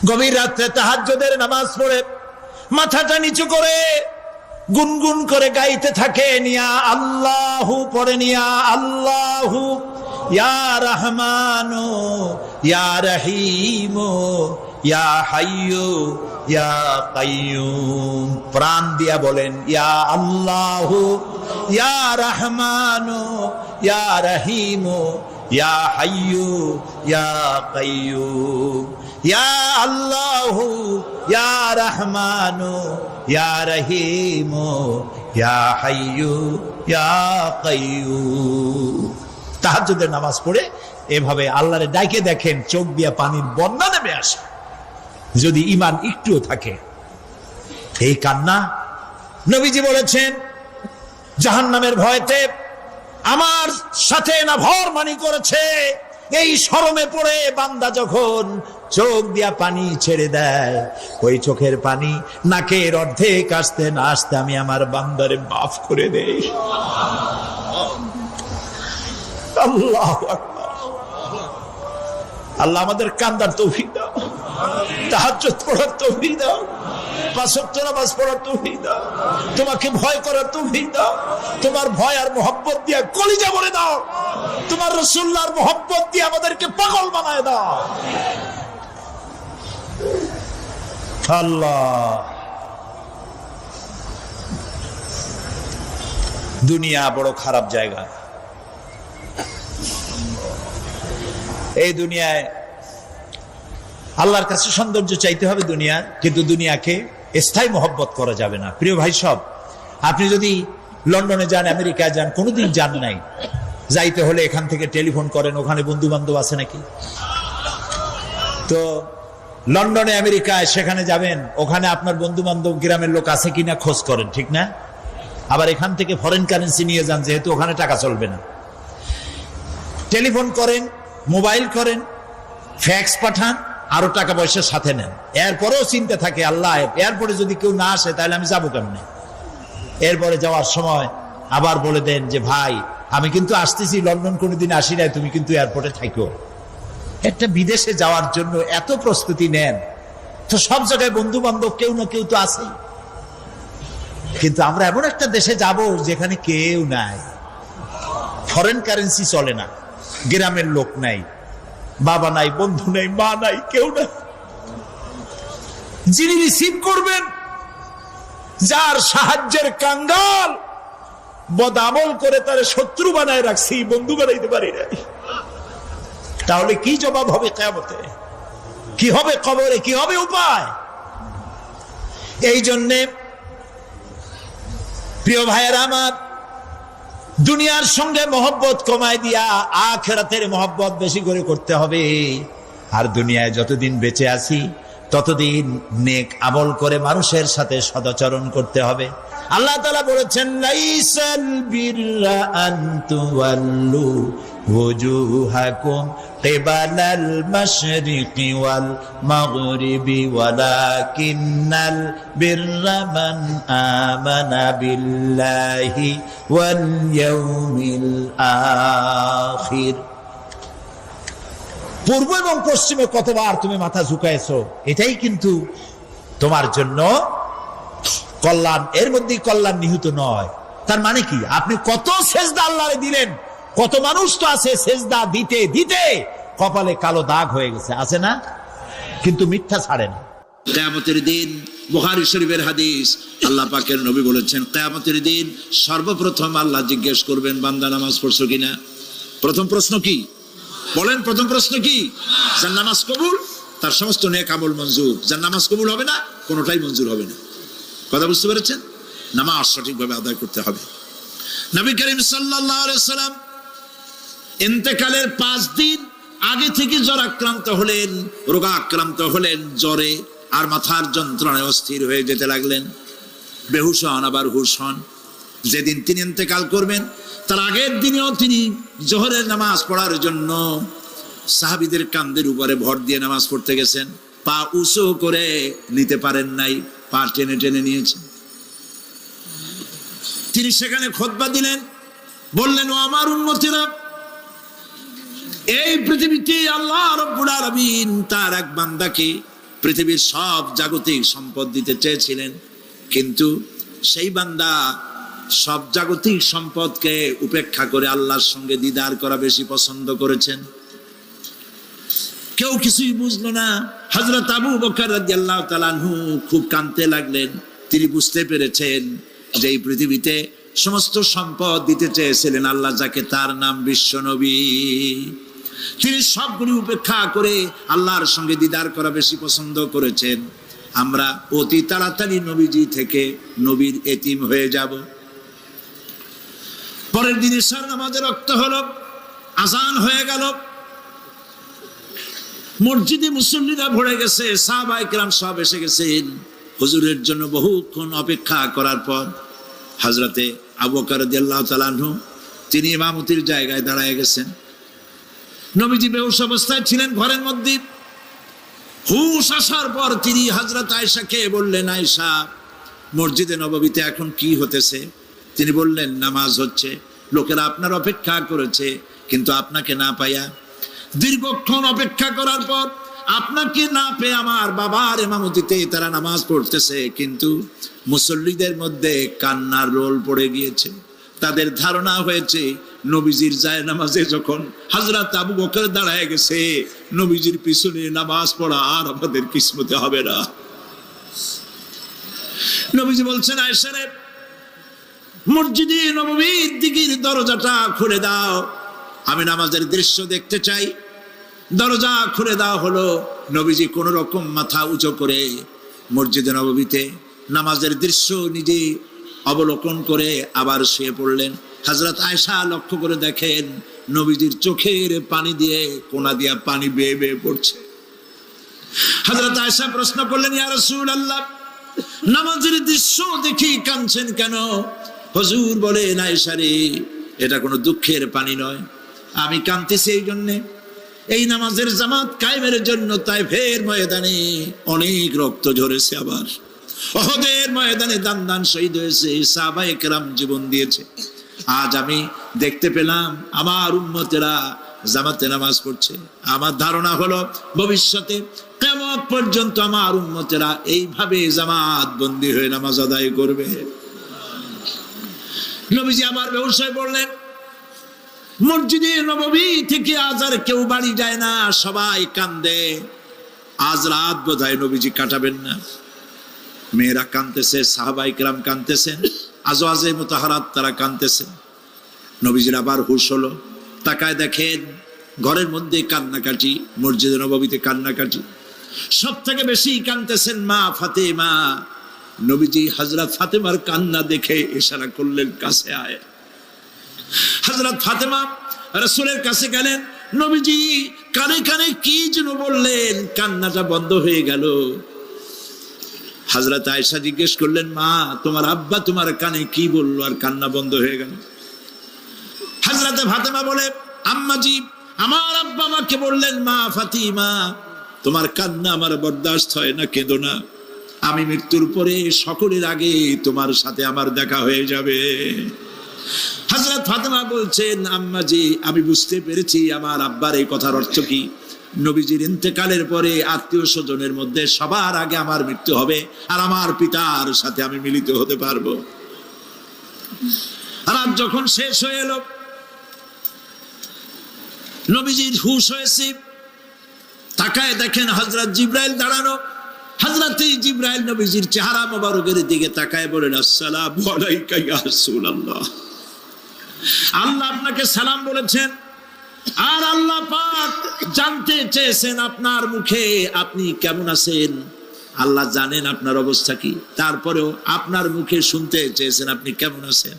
গভীর রাত্রে তাহাজ্জুদের নামাজ পড়ে মাথাটা নিচু করে গুনগুন করে গাইতে থাকে, নিয়া আল্লাহু পড়ে, নিয়া আল্লাহু ইয়া রহমানু ইয়া রহিমু ইয়া হাইয়ু ইয়া কাইয়ুম। প্রাণ দিয়া বলেন ইয়া আল্লাহু ইয়া রহমানু ইয়া রহিমু ইয়া হাইয়ু ইয়া কাইয়ুম, ইয়া আল্লাহু ইয়া রহমানু ইয়া রহিমু ইয়া হাইয়ু ইয়া কাইয়ুম। তাহাজ্জুদের নামাজ পড়ে এভাবে আল্লাহরে ডাকে দেখেন, চোখ দিয়া পানির বন্যা নেমে আসে যদি ঈমান একটুও থাকে। এই কান্না নবীজি বলেছেন জাহান্নামের ভয়তে আমার সাথে না ভরমানি করেছে। এই শরমে পড়ে বান্দা যখন চোখ দিয়া পানি ছেড়ে দেয়, ওই চোখের পানি নাকের অর্ধেক আসতে না আসতে আমি আমার বান্দারে মাফ করে দেই। আল্লাহু আকবার। আল্লাহ আমাদের কান্দার তৌফিক দাও, তাহাজ্জুদ পড়ার তৌফিক দাও, পাঁচ ওয়াক্ত নামাজ পড়ার তৌফিক দাও, তোমাকে ভয় করার তৌফিক দাও, তোমার ভয় আর মোহব্বত দিয়ে কলিজা ভরে দাও, তোমার রাসূলুল্লাহর মোহব্বত দিয়ে আমাদেরকে পাগল বানায় দাও। আল্লাহ, দুনিয়া বড় খারাপ জায়গা। এই দুনিয়ায় আল্লাহর কাছে সৌন্দর্য চাইতে হবে দুনিয়া, কিন্তু দুনিয়াকে স্থায়ী মোহব্বত করা যাবে না। প্রিয় ভাই সব, আপনি যদি লন্ডনে যান, আমেরিকায় যান, কোনোদিন যান নাই, যাইতে হলে এখান থেকে টেলিফোন করেন, ওখানে বন্ধু বান্ধব আছে নাকি? তো লন্ডনে আমেরিকায় সেখানে যাবেন, ওখানে আপনার বন্ধু বান্ধব গ্রামের লোক আছে কিনা খোঁজ করেন, ঠিক না? আবার এখান থেকে ফরেন কারেন্সি নিয়ে যান, যেহেতু ওখানে টাকা চলবে না। টেলিফোন করেন, মোবাইল করেন, ফ্যাক্স পাঠান, আরো টাকা পয়সা সাথে নেন। এরপরেও চিন্তা থাকে আল্লাহ, এরপরে যদি কেউ না আসে তাহলে আমি যাবো কেমনে? এরপরে যাওয়ার সময় আবার বলে দেন যে ভাই আমি কিন্তু আসতেছি, লন্ডন কোনোদিন আসি নাই, তুমি কিন্তু এয়ারপোর্টে থাকো। একটা বিদেশে যাওয়ার জন্য এত প্রস্তুতি নেন, তো সব জায়গায় বন্ধু বান্ধব কেউ না কেউ তো আছে, কিন্তু আমরা এমন একটা দেশে যাব যেখানে কেউ নাই, ফরেন কারেন্সি চলে না, গ্রামের লোক নাই, বাবা নাই, বন্ধু নাই, মা নাই, কেউ নাই। যিনি রিসিভ করবেন, যার সাহায্যের কাঙ্গাল, বদামল করে তার শত্রু বানায় রাখছি, বন্ধু বানাইতে পারি না, তাহলে কি জবাব হবে কিয়ামতে? কি হবে কবরে? কি হবে উপায়? এই জন্যে প্রিয় ভাইয়েরা আমার, দুনিয়ার সঙ্গে মহব্বত কমায় দিয়া আখিরাতের মহব্বত বেশি করে করতে হবে। আর দুনিয়ায় যতদিন বেঁচে আছি ততদিন নেক আমল করে মানুষের সাথে সদাচরণ করতে হবে। আল্লাহ তাআলা বলেছেন, লাইসাল বিররা আন তুওয়াল্লু ওয়াজুহাকুম কিবালাল মাশরিকি ওয়াল মাগরিবি ওয়ালাকিন্নাল বিররা মান আমানা বিল্লাহি ওয়াল ইয়াউমিল আখির। পূর্ব এবং পশ্চিমে কতবার তুমি মাথা ঝুঁকাইছো, এটাই কিন্তু তোমার জন্য কল্যাণ। এর মধ্যে কল্যাণ নিহিত নয়। তার মানে কি? আপনি কত সেজদা আল্লাহরে দিলেন, কত মানুষ তো আছে সেজদা দিতে দিতে কপালে কালো দাগ হয়ে গেছে, আছে না? কিন্তু মিথ্যা ছাড়ে না। কিয়ামতের দিন, বুখারী শরীফের হাদিস, আল্লাহ পাকের নবী বলেছেন, কিয়ামতের দিন সর্বপ্রথম আল্লাহ জিজ্ঞেস করবেন, বান্দা নামাজ পড়ছো কিনা? প্রথম প্রশ্ন কি? বলেন, প্রথম প্রশ্ন কি? যার নামাজ কবুল, তার সমস্ত নেক আমল মঞ্জুর। যার নামাজ কবুল হবে না, কোনোটাই মঞ্জুর হবে না। কথা বুঝতে পেরেছেন? নামাজ সঠিকভাবে আদায় করতে হবে। নবী করিম সাল্লাল্লাহু আলাইহি সাল্লাম ইন্তেকালের 5 দিন আগে থেকে জ্বরাক্রান্ত হলেন, রোগাক্রান্ত হলেন, জ্বরে আর মাথার যন্ত্রণায় অস্থির হয়ে যেতে লাগলেন। বেহুশ হন, আবার হুশ হন। যেদিন তিনি ইন্তেকাল করবেন তার আগের দিনেও তিনি জোহরের নামাজ পড়ার জন্য সাহাবীদের কাঁধের উপরে ভর দিয়ে নামাজ পড়তে গেছেন। পা উঁচু করে নিতে পারেন নাই, পা টেনে টেনে নিয়েছেন। তিনি সেখানে খুতবা দিলেন, বললেন, ও আমার উম্মতেরা, এই পৃথিবীতে আল্লাহ রাব্বুল আলামিন তার এক বান্দাকে পৃথিবীর সব জাগতিক সম্পদ দিতে চেয়েছিলেন, কিন্তু সেই বান্দা সব জাগতিক সম্পদকে উপেক্ষা করে আল্লাহর সঙ্গে দিদার করা বেশি পছন্দ করেছেন। কেউ কিছুই বুঝলো না। হযরত আবু বকর রাদিয়াল্লাহু তাআলা আনহু খুব কাঁদতে লাগলেন। তিনি বুঝতে পেরেছেন যে এই পৃথিবীতে সমস্ত সম্পদ দিতে চেয়েছিলেন আল্লাহ, যাকে তার নাম বিশ্বনবী, তিনি সবগুলি উপেক্ষা করে আল্লাহর সঙ্গে দিদার করা বেশি পছন্দ করেছেন। আমরা অতি তাড়াতাড়ি নবীজি থেকে নবীর এতিম হয়ে যাব। পরের দিন ইশার নামাজের রক্ত হলো, আজান হয়ে গেল, মসজিদে মুসল্লিরা ভরে গেছে, সাহাবায়ে কেরাম সব এসে গেছেন। হুজুরের জন্য বহুক্ষণ অপেক্ষা করার পর হযরতে আবু বকর রাদিয়াল্লাহু তাআলা আনহু তিনি ইমামতির জায়গায় দাঁড়ায় গেছেন। নবীজি বেহুশ অবস্থায় ছিলেন ঘরের মধ্যে। হুশ আসার পর তিনি হযরত আয়েশাকে বললেন, আয়েশা, মসজিদে নববীতে এখন কি হতেছে? তিনি বললেন, নামাজ হচ্ছে, লোকেরা আপনার অপেক্ষা করেছে, কিন্তু আপনাকে না পাইয়া দীর্ঘক্ষণ অপেক্ষা করার পর আপনাকে না পেয়ে আমার বাবার ইমামতিতে তারা নামাজ পড়তেছে, কিন্তু মুসল্লিদের মধ্যে কান্নার রোল পড়ে গিয়েছে। তাদের ধারণা হয়েছে নবীজির জায়নামাজে যখন হযরত আবু বকর দাঁড়ায় গেছে, নবীজির পিছনে নামাজ পড়া আর আমাদের কিসমতে হবে না। নবীজি বলছেন, আয়েশা রে, মসজিদে নববীর দিকের দরজাটা খুলে দাও, আমি নামাজের দৃশ্য দেখতে চাই। দরজা খুলে দেওয়া হলো। নবীজি কোন রকম মাথা উঁচু করে মসজিদে নববীতে নামাজের দৃশ্য নিজে অবলোকন করে আবার শুয়ে পড়লেন। হযরত আয়েশা লক্ষ্য করে দেখেন নবীজির চোখের পানি দিয়ে কোনা দিয়া পানি বেয়ে বেয়ে পড়ছে। হযরত আয়েশা প্রশ্ন করলেন, ইয়া রাসূলুল্লাহ, নামাজের দৃশ্য দেখি কাঁদছেন কেন? হুজুর বলেন, আয়েশা রে, এটা কোনো দুঃখের পানি নয়, আমি কাঁদতেছি এই জন্যে, এই নামাজের জামাত কায়েমের জন্য তায়েফের ময়দানে অনেক রক্ত ঝরেছে, আবার উহুদের ময়দানে দান দান শহীদ হয়েছে, সাহাবায়ে কেরাম জীবন দিয়েছে। আজ আমি দেখতে পেলাম আমার উম্মতেরা জামাতে নামাজ পড়ছে। আমার ধারণা হলো ভবিষ্যতে কিয়ামত পর্যন্ত আমার উম্মতেরা এইভাবে জামাত বন্দী হয়ে নামাজ আদায় করবে। নবীজি আবার বেহুশ হয়ে পড়লেন। মসজিদে নববী থেকে আজ আর কেউ বাড়ি যায় না, সবাই কান্দে। আজ রাত বোধহয় নবীজি কাটাবেন না। মেয়েরা কাঁদতেছে, সাহাবাই কেরাম কাঁদতেছেন, আজওয়াজে মুতাহারাত তারা কাঁদতেছেন। নবীজির আবার হুঁশ হলো, তাকায় দেখেন ঘরের মধ্যে কান্নাকাটি, মসজিদে নববীতে কান্নাকাটি। সব থেকে বেশি কাঁদতেছেন মা ফাতেমা। নবীজি হযরত ফাতেমার কান্না দেখে ইশারা করলেন, কাছে আয়। হযরত ফাতেমা রাসূলের কাছে গেলেন, নবীজি কানে কানে কি যেন বললেন, কান্নাটা বন্ধ হয়ে গেল। হযরত আয়েশা জিজ্ঞেস করলেন, মা তোমার আব্বা তোমার কানে কি বললো আর কান্না বন্ধ হয়ে গেল? হযরত ফাতেমা বলে, আম্মাজি আমার আব্বা আমাকে বললেন, মা ফাতিমা তোমার কান্না আমার বরদাস্ত হয় না, কেঁদো না, আমি মৃত্যুর পরে সকলের আগে তোমার সাথে আমার দেখা হয়ে যাবে। হযরত ফাতেমা বলছেন, আম্মাজি আমি বুঝতে পেরেছি আমার আব্বার এই কথার অর্থ কি। নবীজির ইন্তেকালের পরে আত্মীয় স্বজনের মধ্যে সবার আগে আমার মৃত্যু হবে আর আমার পিতার সাথে আমি মিলিত হতে পারবো। রাত যখন শেষ হয়ে এলো, নবীজির হুঁশ হয়েছে, তাকায় দেখেন হযরত জিবরাইল দাঁড়ানো। হযরত জিবরাইল নবীজির চেহারা মোবারকের দিকে তাকায় বলেন, আসসালামু আলাইকা ইয়া রাসূলুল্লাহ। আল্লাহ আপনাকে সালাম বলেছেন, আর আল্লাহ পাক জানতে চেয়েছেন আপনার মুখে আপনি কেমন আছেন। আল্লাহ জানেন আপনার অবস্থা কি, তারপরেও আপনার মুখে শুনতে চেয়েছেন আপনি কেমন আছেন।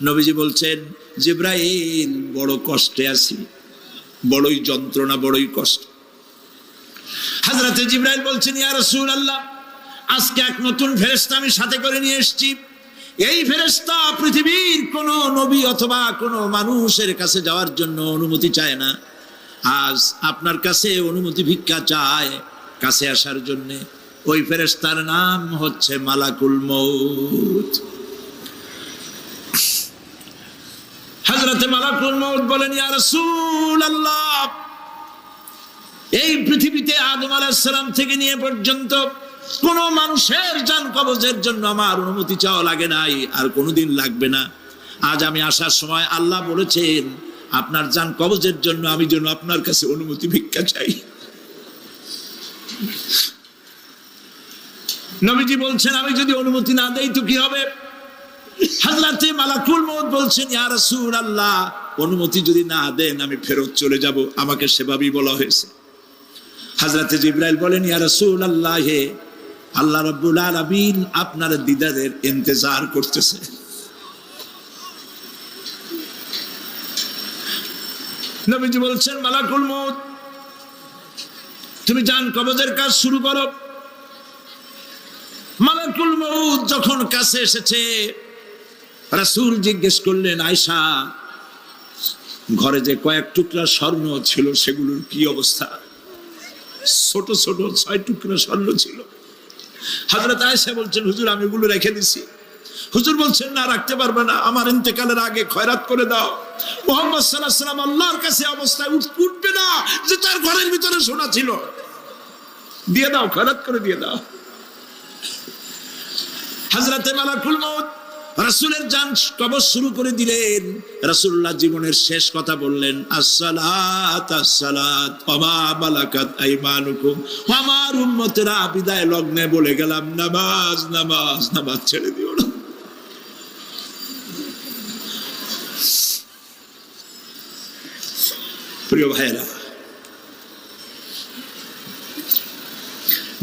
নবীজি বলছেন, জিবরাইল বড় কষ্টে আছি, বড়ই যন্ত্রণা, বড়ই কষ্ট। হযরত জিবরাইল বলছেন, ইয়া রাসূলুল্লাহ আজকে এক নতুন ফেরেশতা আমি সাথে করে নিয়ে এসেছি। এই ফেরেশতা পৃথিবীর কোন নবী অথবা কোন মানুষের কাছে যাওয়ার জন্য অনুমতি চায় না, আজ আপনার কাছে অনুমতি ভিক্ষা চায় কাছে আসার জন্য। ওই ফেরেশতার নাম হচ্ছে মালাকুল মউত। হযরত মালাকুল মউত বলেন, ইয়া রাসূলুল্লাহ এই পৃথিবীতে আদম আলাইহিস সালাম থেকে নিয়ে পর্যন্ত কোন মানুষের জান কবজের জন্য আমার অনুমতি চাওয়া লাগে নাই, আর কোনোদিন লাগবে না। আজ আমি আসার সময় আল্লাহ বলেছেন আপনার জান কবজের জন্য আমি যেন আপনার কাছে অনুমতি ভিক্ষা চাই। নবীজি বলছেন, আমি যদি অনুমতি না দেই তো কি হবে? হযরত মালাকুল মউত বলছেন, ইয়া রাসূলুল্লাহ অনুমতি যদি না দেন আমি ফেরত চলে যাব, আমাকে সেভাবেই বলা হয়েছে। হযরত জিবরাইল বলেন, ইয়া রাসূলুল্লাহ আল্লাহ রাব্বুল আলামিন আপনার দিদারের ইন্তজার করতেছে। নবীজি বলছেন, মালাকুল মউত তুমি জান কবজের কাজ শুরু করো। মালাকুল মউত যখন কাছে এসেছে, রাসূল জিজ্ঞেস করলেন, আয়েশা ঘরে যে কয়েক টুকরা স্বর্ণ ছিল সেগুলোর কি অবস্থা? ছোট ছোট 6 টুকরা স্বর্ণ ছিল। হযরত আয়েশা বলছেন, হুজুর আমি এগুলো রেখে দিছি। হুজুর বলছেন, না রাখতে পারবে না, আমার ইন্তেকালের আগে খয়রাত করে দাও। মুহাম্মদ সাল্লাল্লাহু আলাইহি ওয়াসাল্লাম আল্লাহর কাছে অবস্থায় উঠবে না যে তার ঘরের ভিতরে সোনা ছিল, দিয়ে দাও, খয়রাত করে দিয়ে দাও। হযরত মালাকুল মউত রাসূলের জান কবজ শুরু করে দিলেন। রাসূলুল্লাহ জীবনের শেষ কথা বললেন, আসসালাত আসসালাত ওয়া মা মালাকাত আইমানুকুম। আমার উম্মতেরা বিদায় লগ্নে বলে গেলাম, নামাজ নামাজ নামাজ ছেড়ে দিও না। প্রিয় ভাইরা,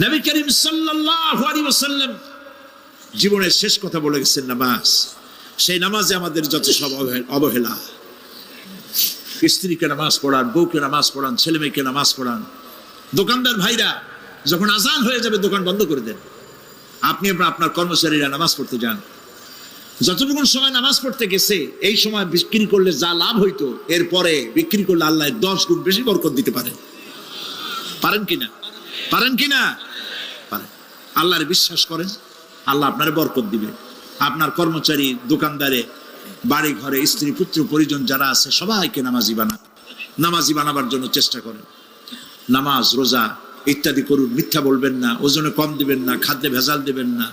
নবী করিম সাল্লাল্লাহু আলাইহি ওয়াসাল্লাম জীবনের শেষ কথা বলে গেছেন নামাজ। সেই নামাজে আমাদের যত সব অবহেলা, স্ত্রীকে নামাজ পড়ান, বউকে নামাজ পড়ান, ছেলে মেয়েকে নামাজ পড়ান। দোকানদার ভাইরা যখন আজান হয়ে যাবে দোকান বন্ধ করে দেন, আপনি আপনার কর্মচারীরা নামাজ পড়তে যান। যতটুকু সময় নামাজ পড়তে গেছে এই সময় বিক্রি করলে যা লাভ হইতো এরপরে বিক্রি করলে আল্লাহ 10 গুণ বেশি বরকত দিতে পারেন। পারেন কিনা? পারেন কিনা? পারেন। আল্লাহর বিশ্বাস করেন, আল্লাহ আপনার বরকত দিবে। আপনার কর্মচারী, দোকানদারে, বাড়ি ঘরে স্ত্রী পুত্র পরিজন যারা আছে সবাইকে নামাজি বানান। নামাজি বানাবার জন্য চেষ্টা করেন। নামাজ রোজা ইত্যাদি করুন। মিথ্যা বলবেন না, ওজনে কম দিবেন না, খাদ্যে ভেজাল দিবেন না,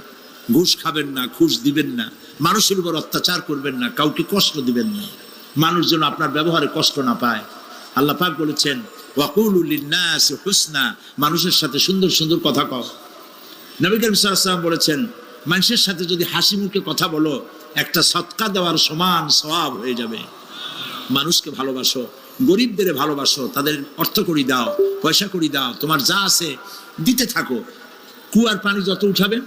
ঘুষ খাবেন না, ঘুষ দিবেন না, মানুষের উপর অত্যাচার করবেন না, কাউকে কষ্ট দিবেন না, মানুষ যেন আপনার ব্যবহারে কষ্ট না পায়। আল্লাহ পাক বলেছেন, ওয়াকুলু লিন্নাসি হুসনা, মানুষের সাথে সুন্দর সুন্দর কথা কও। নবী করিম সাল্লাল্লাহু আলাইহি ওয়াসাল্লাম বলেছেন, মানুষের সাথে যদি হাসি মুখে কথা বলো, একটা সদকা দেওয়ার সমান সওয়াব হয়ে যাবে। মানুষকে ভালোবাসো, গরিবদের ভালোবাসো, তাদের অর্থ করি দাও, পয়সা করি দাও, তোমার যা আছে দিতে থাকো। কুয়ার পানি যত উঠাবেন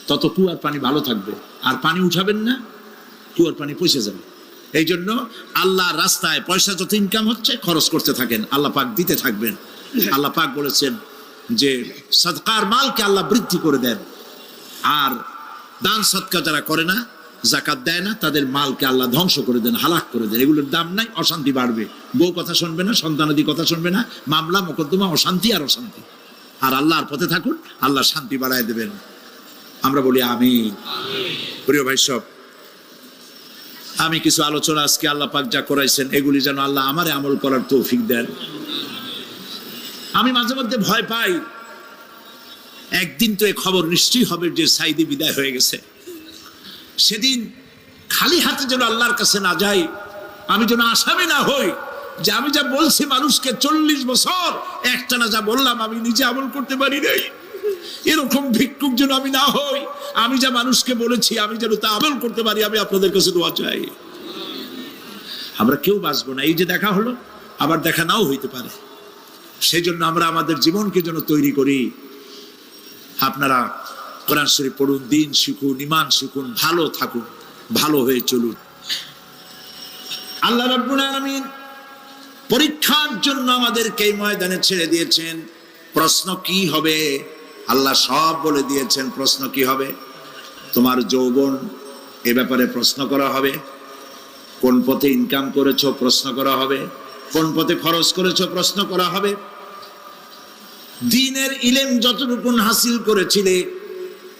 তত কুয়ার পানি ভালো থাকবে, আর পানি উঠাবেন না, কুয়ার পানি পচে যাবে। এই জন্য আল্লাহর রাস্তায় পয়সা যত ইনকাম হচ্ছে খরচ করতে থাকেন, আল্লাহ পাক দিতে থাকবেন। আল্লাহ পাক বলেছেন যে সদকার মালকে আল্লাহ বৃদ্ধি করে দেন, আর দান সদকা যারা করে না, যাকাত দেয় না, তাদের মালকে আল্লাহ ধ্বংস করে দেন, হালাক করে দেন। এগুলোর দাম নাই, অশান্তি বাড়বে, বউ কথা শুনবে না, সন্তানাদি কথা শুনবে না, মামলা মোকদ্দমা, অশান্তি আর অশান্তি। আর আল্লাহর পথে থাকুন, আল্লাহ শান্তি বাড়ায় দেবেন। আমরা বলি আমিন। প্রিয় ভাই সব, আমি কিছু আলোচনা আজকে আল্লাহ পাক যা করাইছেন, এগুলি যেন আল্লাহ আমারে আমল করার তৌফিক দেন। আমি মাঝে মধ্যে ভয় পাই, একদিন তো এই খবর নিশ্চয়ই হবে যে সাইদি বিদায় হয়ে গেছে। সেদিন খালি হাতে যেন আল্লাহর কাছে না যাই, আমি যেন আসামি না হই যে আমি যা বলছি মানুষকে 40 বছর একটানা যা বললাম আমি নিজে আমল করতে পারি নাই। এরকম ভিক্ষুক যেন আমি না হই, আমি যা মানুষকে বলেছি আমি যেন তা আমল করতে পারি। আমি আপনাদের কাছে দোয়া চাই। আমরা কেউ বাঁচবো না, এই যে দেখা হলো আবার দেখা নাও হইতে পারে। সেই জন্য আমরা আমাদের জীবনকে যেন তৈরি করি। আপনারা কোরআন শরীফ পড়ুন, দিন শিখুন, ঈমান শিখুন, ভালো থাকুন, ভালো হয়ে চলুন। আল্লাহ রাব্বুল আলামিন পরীক্ষার জন্য আমাদেরকে এই ময়দানে ছেড়ে দিয়েছেন। প্রশ্ন কি হবে আল্লাহ সব বলে দিয়েছেন। প্রশ্ন কি হবে? তোমার যৌবন, এ ব্যাপারে প্রশ্ন করা হবে। কোন পথে ইনকাম করেছো প্রশ্ন করা হবে। কোন পথে খরচ করেছো প্রশ্ন করা হবে। দ্বীনের ইলম যতটুকু হাসিল করেছিলে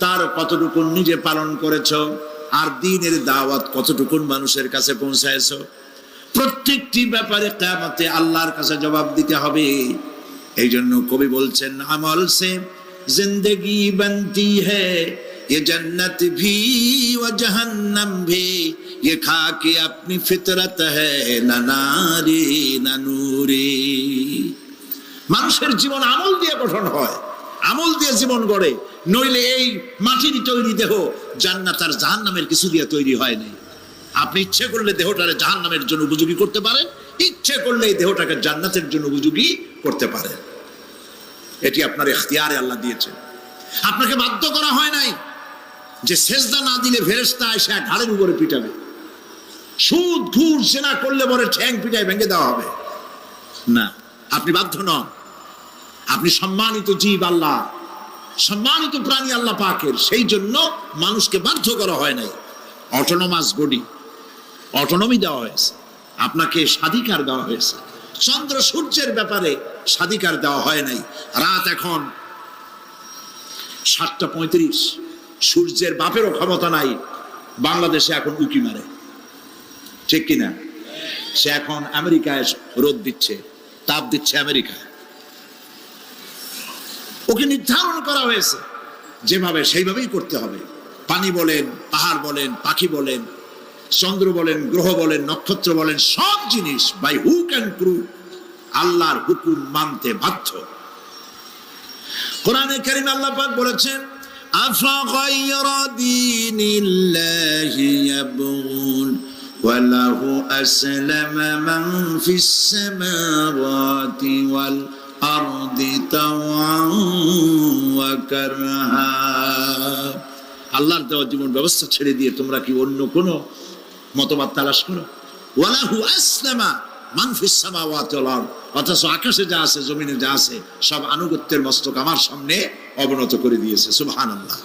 তার কতটুকু নিজে পালন করেছো, আর দ্বীনের দাওয়াত কতটুকু মানুষের কাছে পৌঁছায়ছো। প্রত্যেকটি ব্যাপারে কিয়ামতে আল্লাহর কাছে জবাব দিতে হবে। এই জন্য কবি বলছেন, আমল সে জিন্দেগি বনতি হ্যায়, ये जन्नत भी व जहन्नम भी, ये खाके अपनी फितरत है ना नारी ना नूरी। মানুষের জীবন আমল দিয়ে গঠন হয়, আমল দিয়ে জীবন গড়ে। নইলে এই মাটির তৈরি দেহ জান্নাত আর জাহান্নামের কিছু দিয়ে তৈরি হয় নাই। আপনি ইচ্ছে করলে দেহটারে জাহান্নামের জন্য উপযোগী করতে পারেন, ইচ্ছে করলে এই দেহটাকে জান্নাতের জন্য উপযোগী করতে পারেন। এটি আপনার ইখতিয়ারে আল্লাহ দিয়েছেন, আপনাকে বাধ্য করা হয় নাই যে সেজদা না দিলে ফেরেশতা এসে ঘাড়ের উপরে পিটাবে, সুদ ঘুষ জেনা করলে পরে ঠ্যাং পিটায় ভেঙে দেওয়া হবে না। আপনি বাধ্য নন। আপনি সম্মানিত জীব, আল্লাহ সম্মানিত প্রাণী আল্লাহ পাকের। সেই জন্য মানুষকে বাধ্য করা হয় নাই। অটোনমাস বডি, অটোনমি দেওয়া হয়েছে, আপনাকে স্বাধিকার দেওয়া হয়েছে। চন্দ্র সূর্যের ব্যাপারে স্বাধিকার দেওয়া হয় নাই। রাত এখন 7:35, সূর্যের বাপেরও ক্ষমতা নাই বাংলাদেশে এখন উকি মারে, ঠিক কিনা? সে এখন আমেরিকায় রোদ দিচ্ছে, তাপ দিচ্ছে আমেরিকায়। ওকে নির্ধারণ করা হয়েছে যেভাবে, সেইভাবেই করতে হবে। পানি বলেন, পাহাড় বলেন, পাখি বলেন, চন্দ্র বলেন, গ্রহ বলেন, নক্ষত্র বলেন, সব জিনিস বাই হুক অ্যান্ড ক্রুক আল্লাহর হুকুম মানতে বাধ্য। কোরআনে কারীমে আল্লাহ পাক বলেছেন, আফাগায়রা দীনিল্লাহি ইয়াবগুন ওয়া লাহু আসলামা মান ফিস সামাওয়াতি ওয়াল আরদি তাওআন ওয়া কারহা। আল্লাহর দেওয়া জীবন ব্যবস্থা ছেড়ে দিয়ে তোমরা কি অন্য কোনো মতবাদ তালাশ করো? ওয়া লাহু আসলামা মান ফিস সামাওয়াতি ওয়াল আরদ, অথচ আকাশে যা আছে, জমিনে যা আছে, সব আনুগত্যের মস্তক আমার সামনে অবনত করে দিয়েছে। সুবহানাল্লাহ।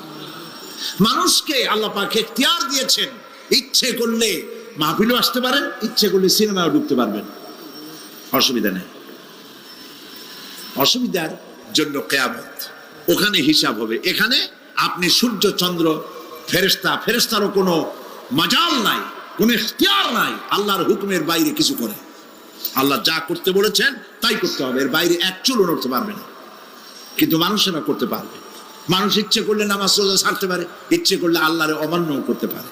মানুষকে আল্লাহ পাক ইখতিয়ার দিয়েছেন। ইচ্ছে করলে মাহফিলও আসতে পারেন, ইচ্ছে করলে সিনেমাও ঢুকতে পারবেন, অসুবিধা নেই। অসুবিধার জন্য কিয়ামত, ওখানে হিসাব হবে। এখানে আপনি সূর্য চন্দ্র ফেরেশতা, ফেরেশতারও কোনো মাজাল নাই, কোনো ইখতিয়ার নাই আল্লাহর হুকুমের বাইরে কিছু করে। আল্লাহ যা করতে বলেছেন তাই করতে হবে, এর বাইরে এক চুলও নড়তে পারবে না। কিন্তু মানুষেরা করতে পারবে। মানুষ ইচ্ছে করলে নামাজ রোজা ছাড়তে পারে, ইচ্ছে করলে আল্লাহরে অমান্য করতে পারে।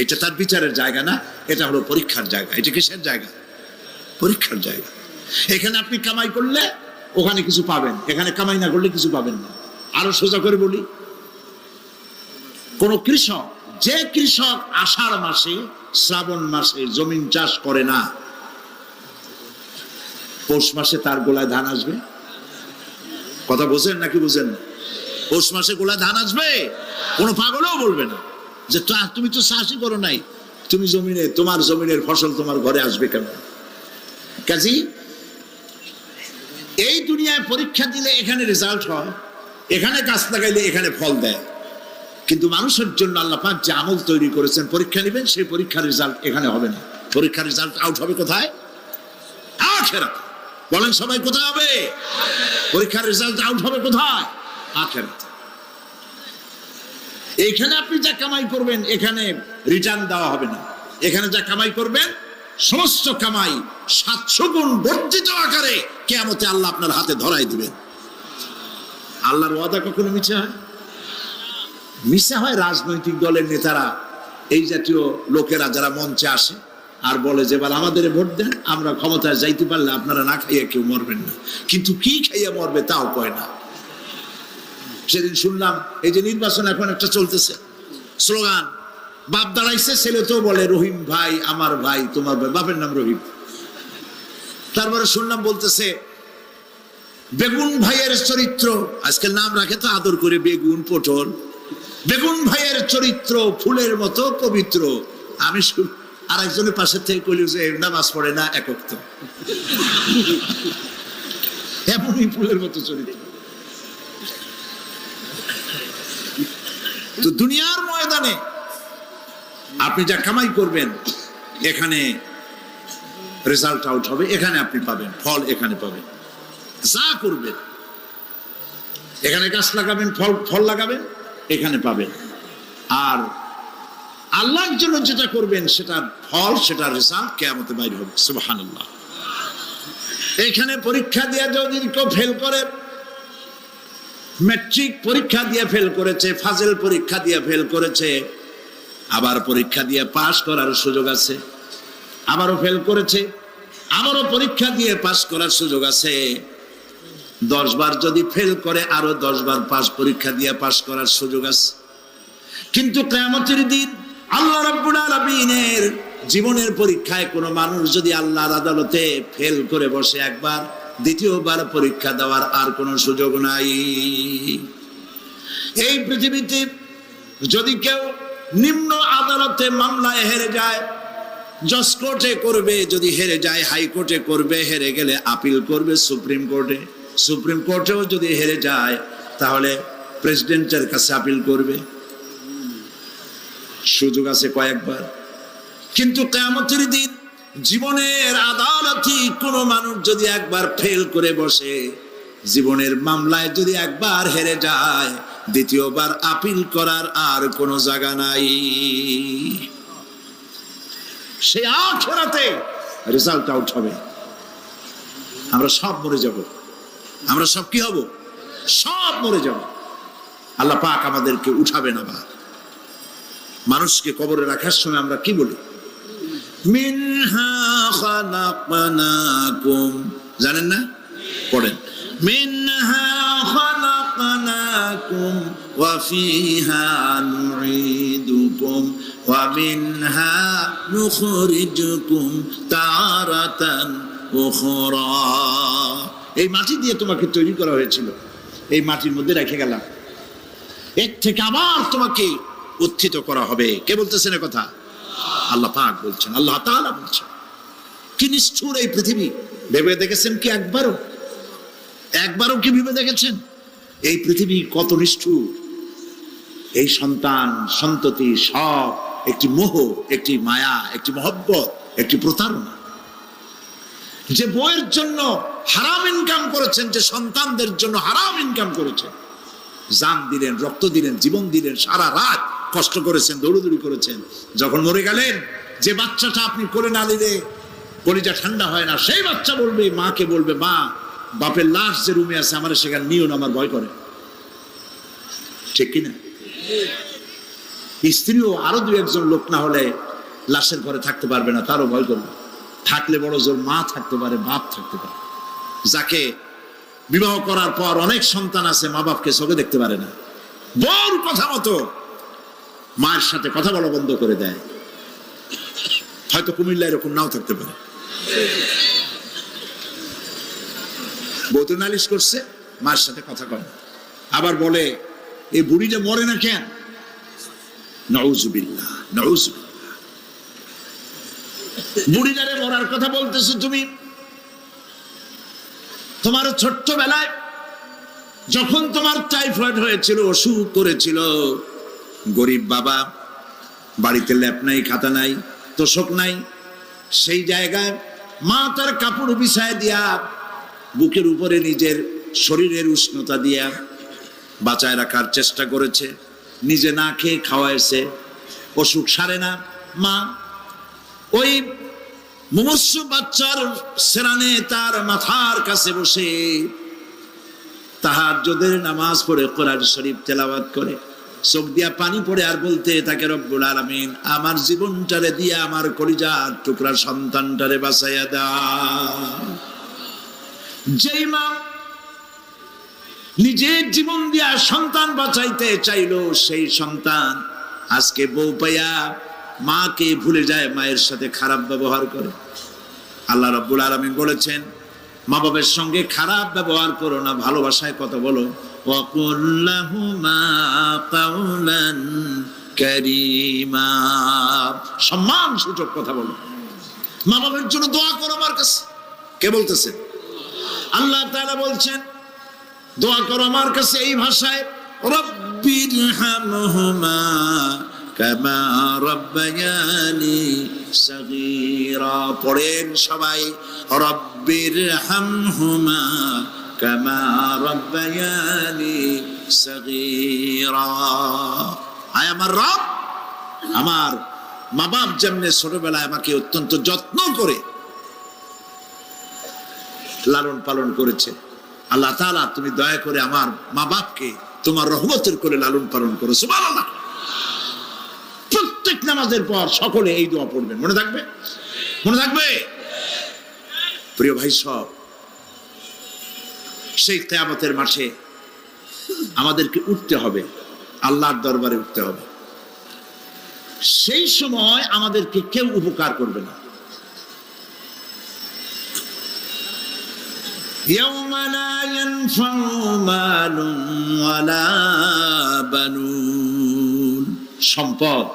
এটা তার বিচারের জায়গা না, এটা হলো পরীক্ষার জায়গা। এটা কিসের জায়গা? পরীক্ষার জায়গা। এখানে আপনি কামাই করলে ওখানে কিছু পাবেন, এখানে কামাই না করলে কিছু পাবেন না। আরো সোজা করে বলি, কোন কৃষক, যে কৃষক আষাঢ় মাসে শ্রাবণ মাসে জমিন চাষ করে না, পৌষ মাসে তার গোলায় ধান আসবে? কথা বোঝেন নাকি বুঝেন না? পৌষ মাসে গোলায় ধান আসবে? কোনো পাগলও বলবে না যে তুমি তো চাষই করো নাই, তুমি জমিনে, তোমার জমিনের ফসল তোমার ঘরে আসবে কেন? কাজী এই দুনিয়ায় পরীক্ষা দিলে এখানে রেজাল্ট হয়, এখানে গাছ লাগাইলে এখানে ফল দেয়। কিন্তু মানুষের জন্য আল্লাহ পাক যে আমল তৈরি করেছেন, পরীক্ষা নেবেন, সেই পরীক্ষার রেজাল্ট এখানে হবে না। পরীক্ষার রেজাল্ট আউট হবে কোথায়? আখিরাতে। বলেন সবাই, কোথায় হবে? পরীক্ষার রেজাল্ট আউট হবে কোথায়? আখিরাতে। এখানে আপনি যা কামাই করবেন এখানে রিটার্ন দেওয়া হবে না। এখানে যা কামাই করবেন সমস্ত কামাই 700 গুণ বর্ধিত আকারে কিয়ামতে আল্লাহ আপনার হাতে ধরাই দিবেন। আল্লাহর ওয়াদা কখনো মিছে হয়? মিছে হয় রাজনৈতিক দলের নেতারা, এই জাতীয় লোকেরা যারা মঞ্চে আসে আর বলে যে এবার আমাদের ভোট দেন, আমরা ক্ষমতায় যাইতে পারলে আপনারা না খাইয়া কেউ মরবেন না। কিন্তু কি খাইয়া মরবে তাও কয় না। সেদিন শুনলাম এই যে নির্বাচন এখন একটা চলতেছে, স্লোগান বাপ দাঁড়াইছে, ছেলে তো বলে রহিম ভাই আমার ভাই, তোমার ভাই, বাপের নাম রহিম। তারপরে শুনলাম বলতেছে বেগুন ভাইয়ের চরিত্র, আজকাল নাম রাখে তো আদর করে, বেগুন পটল, বেগুন ভাইয়ের চরিত্র ফুলের মতো পবিত্র। আমি আর একজনের পাশের থেকে কইল যে নামাজ পড়ে না, একক তো এমনই ফুলের মতো চরিত্র। তো দুনিয়ার ময়দানে আপনি যা কামাই করবেন এখানে রেজাল্ট আউট হবে, এখানে আপনি পাবেন ফল, এখানে পাবেন। যা করবেন, এখানে গাছ লাগাবেন, ফল লাগাবেন, এখানে পাবেন। আর আল্লাহর জন্য যেটা করবেন সেটার ফল, সেটার রেজাল্ট কিয়ামতে বাইরে হবে। সুবহানাল্লাহ। এখানে পরীক্ষা দিয়ে যদি কেউ ফেল করে, ম্যাট্রিক পরীক্ষা দিয়ে ফেল করেছে, ফাজেল পরীক্ষা দিয়ে ফেল করেছে, আবার পরীক্ষা দিয়ে পাশ করার সুযোগ আছে, আবারও ফেল করেছে, আবারও পরীক্ষা দিয়ে পাশ করার সুযোগ আছে। 10 বার যদি ফেল করে আরো 10 বার পরীক্ষা দিয়ে পাশ করার সুযোগ আছে। কিন্তু কিয়ামতের দিন আল্লাহ রাব্বুল আলামিনের জীবনের পরীক্ষায় কোনো মানুষ যদি আল্লাহর আদালতে ফেল করে বসে একবার, দ্বিতীয়বার পরীক্ষা দেওয়ার আর কোনো সুযোগ নাই। এই পৃথিবীতে যদি কেউ নিম্ন আদালতে মামলায় হেরে যায়, জজ কোর্টে করবে, যদি হেরে যায় হাইকোর্টে করবে, হেরে গেলে আপিল করবে সুপ্রিম কোর্টে, সুপ্রিম কোর্টেও যদি হেরে যায় তাহলে প্রেসিডেন্টের কাছে আপিল করবে। সুযোগ আছে কয়েকবার। কিন্তু কিয়ামতের দিন জীবনের আদালতে কোনো মানুষ যদি একবার ফেল করে বসে, জীবনের মামলায় যদি একবার হেরে যায়, দ্বিতীয়বার আপিল করার আর কোনো জায়গা নাই। সে আখিরাতে রেজাল্ট আউট হবে। আমরা সব মরে যাব, আমরা সব কি হব? সব মরে যাব। আল্লাহ পাক আমাদেরকে উঠাবেন আবার। মানুষকে কবরে রাখার সময় আমরা কি বলি? মিনহা খালাকনাকুম, জানেন না? পড়েন, মিনহা খালাকনাকুম ওয়া ফিহা নুঈদুকুম ওয়া মিনহা নুখরিজুকুম তারাতান উখরা। এই মাটি দিয়ে তোমাকে তৈরি করা হয়েছিল, এই মাটির মধ্যে রেখে গেলাম, এর থেকে আবার তোমাকে উত্থিত করা হবে। কে বলতেছেন এ কথা? আল্লাহ পাক বলছেন, আল্লাহ তাআলা বলছেন। কি নিষ্ঠুর এই পৃথিবী! ভেবে দেখেছেন কি একবারও কি ভেবে দেখেছেন এই পৃথিবী কত নিষ্ঠুর? এই সন্তান সন্ততি সব একটি মোহ, একটি মায়া, একটি মহব্বত, একটি প্রতারণা। যে বইয়ের জন্য হারাম ইনকাম করেছেন, যে সন্তানদের জন্য হারাম ইনকাম করেছেন, জান দিলেন, রক্ত দিলেন, জীবন দিলেন, সারা রাত কষ্ট করেছেন, দৌড়দৌড়ি করেছেন, যখন মরে গেলেন, যে বাচ্চাটা আপনি করে না দিলে কলিজা ঠান্ডা হয় না, সেই বাচ্চা বলবে, মাকে বলবে, মা বাপের লাশ যে রুমে আছে আমার সেখানে নিও না, আমার ভয় করে। ঠিক কিনা? স্ত্রীও আরো 2-1 লোক না হলে লাশের ঘরে থাকতে পারবে না, তারও ভয় করবে। থাকলে বড় জোর মা থাকতে পারে, বাপ থাকতে পারে। যাকে বিবাহ করার পর অনেক সন্তান আছে মা বাপকে চোখে দেখতে পারে না, বউর কথা মতো মায়ের সাথে কথা বলা বন্ধ করে দেয়। হয়তো কুমিল্লা এরকম নাও থাকতে পারে, বউ তো নালিশ করছে, মার সাথে কথা কম। আবার বলে এই বুড়িটা মরে না কেন? নাউজুবিল্লাহ, নাউজুবিল্লাহ। বুড়িটারে মরার কথা বলতেছো তুমি। তোমার ছোট্টবেলায় যখন তোমার টাইফয়েড হয়েছিল, অসুখ করেছিল, গরিব বাবা, বাড়িতে ল্যাপ নাই, খাতা নাই, তোষক নাই, সেই জায়গায় মা তার কাপড় বিছায় দিয়া বুকের উপরে নিজের শরীরের উষ্ণতা দিয়া বাঁচায় রাখার চেষ্টা করেছে, নিজে না খেয়ে খাওয়াইছে, অসুখ সারে না। মা ওই মুমূর্ষ বাচ্চার সেরানে তার মাথার কাছে বসে তাহাজ্জুদের নামাজ পড়ে কোরআন শরীফ তেলাওয়াত করে, চোখ দিয়া পানি পড়ে আর বলতে তাকে, রব্বুল আলামিন আমার জীবনটারে দিয়া আমার কলিজার টুকরা সন্তানটারে বাঁচাইয়া দাও। যেই মা নিজের জীবন দিয়া সন্তান বাঁচাইতে চাইলো, সেই সন্তান আজকে বউ পাইয়া মাকে ভুলে যায়, মায়ের সাথে খারাপ ব্যবহার করে। আল্লাহ রাব্বুল আলামিন বলেছেন, মা বাবার সঙ্গে খারাপ ব্যবহার করো না, ভালোবাসায় কথা বলো। ওয়াকুল লাহুমা কাওলান কারীমা, সম্মান সূচক কথা বলো। মা বাবার জন্য দোয়া করো আমার কাছে। কে বলতেছে? আল্লাহ তাআলা বলছেন দোয়া করো আমার কাছে এই ভাষায়, রব্বিরহামহুমা কামা রাব্বায়ানি সাগীরা। পড়েন সবাই, রব্বিরহামহুমা কামা রাব্বায়ানি সাগীরা। আয় আমার রব, আমার মা বাপ যেমনে ছোটবেলায় আমাকে অত্যন্ত যত্ন করে লালন পালন করেছে, আল্লাহ তাআলা তুমি দয়া করে আমার মা বাপকে তোমার রহমতের করে লালন পালন করো। সুবহানাল্লাহ। প্রত্যেক নামাজের পর সকলে এই দোয়া পড়বেন, মনে থাকবে? মনে থাকবে? প্রিয় ভাই সব, সেই কিয়ামতের মাঠে আমাদেরকে উঠতে হবে, আল্লাহর দরবারে উঠতে হবে। সেই সময় আমাদেরকে কেউ উপকার করবে না। يوم لا ينفع مال ولا بنون, সম্পদ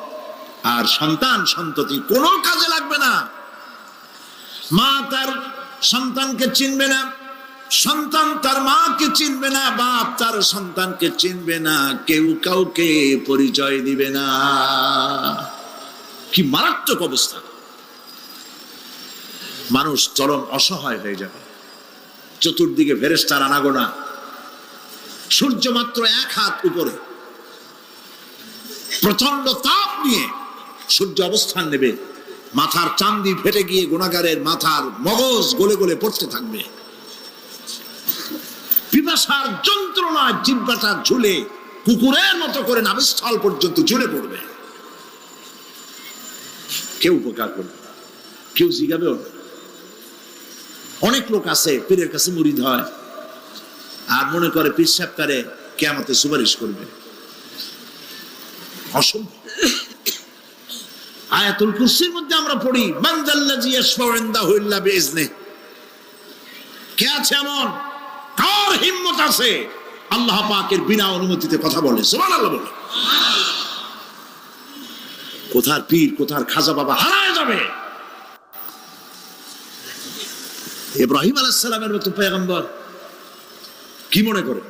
আর সন্তান সন্ততি কোনো কাজে লাগবে না। মা তার সন্তানকে চিনবে না, সন্তান তার মাকে চিনবে না, বাপ তার সন্তানকে চিনবে না, কেউ কাউকে পরিচয় দিবে না। কি মারাত্মক অবস্থা! মানুষ চরম অসহায় হয়ে যাবে। চতুর্দিকে ফেরেশতার আনাগোনা, সূর্য মাত্র 1 হাত উপরে, প্রচন্ড তাপ নিয়ে সূর্য অবস্থান নেবে, মাথার চান্দি ফেটে গিয়ে গুনাহগারের মাথার মগজ গলে গলে পড়তে থাকবে। পিপাসার যন্ত্রণায় জিহ্বাটা ঝুলে কুকুরের মতো করে নাভিস্থল পর্যন্ত ঝুলে পড়বে। কেউ উপকার করবে না, কেউ জিগাবেও না। অনেক লোক আছে পীরের কাছে মুরিদ হয় আর মনে করে পীর সাহেব তারে কিয়ামতে সুপারিশ করবে। অসম্ভব। আয়াতুল কুরসির মধ্যে আমরা পড়ি, মান যাল্লাযী ইয়াশফাউ ইনদাহু ইল্লা বিইজনিহি। কে আছে এমন, কার হিম্মত আছে আল্লাহ পাকের বিনা অনুমতিতে কথা বলে? সুবহানাল্লাহ বলে। কোথার পীর, কোথার খাজা বাবা হারায় যাবে। ইব্রাহিম আলাইহিস সালামের মতো পয়গম্বর কি মনে করে?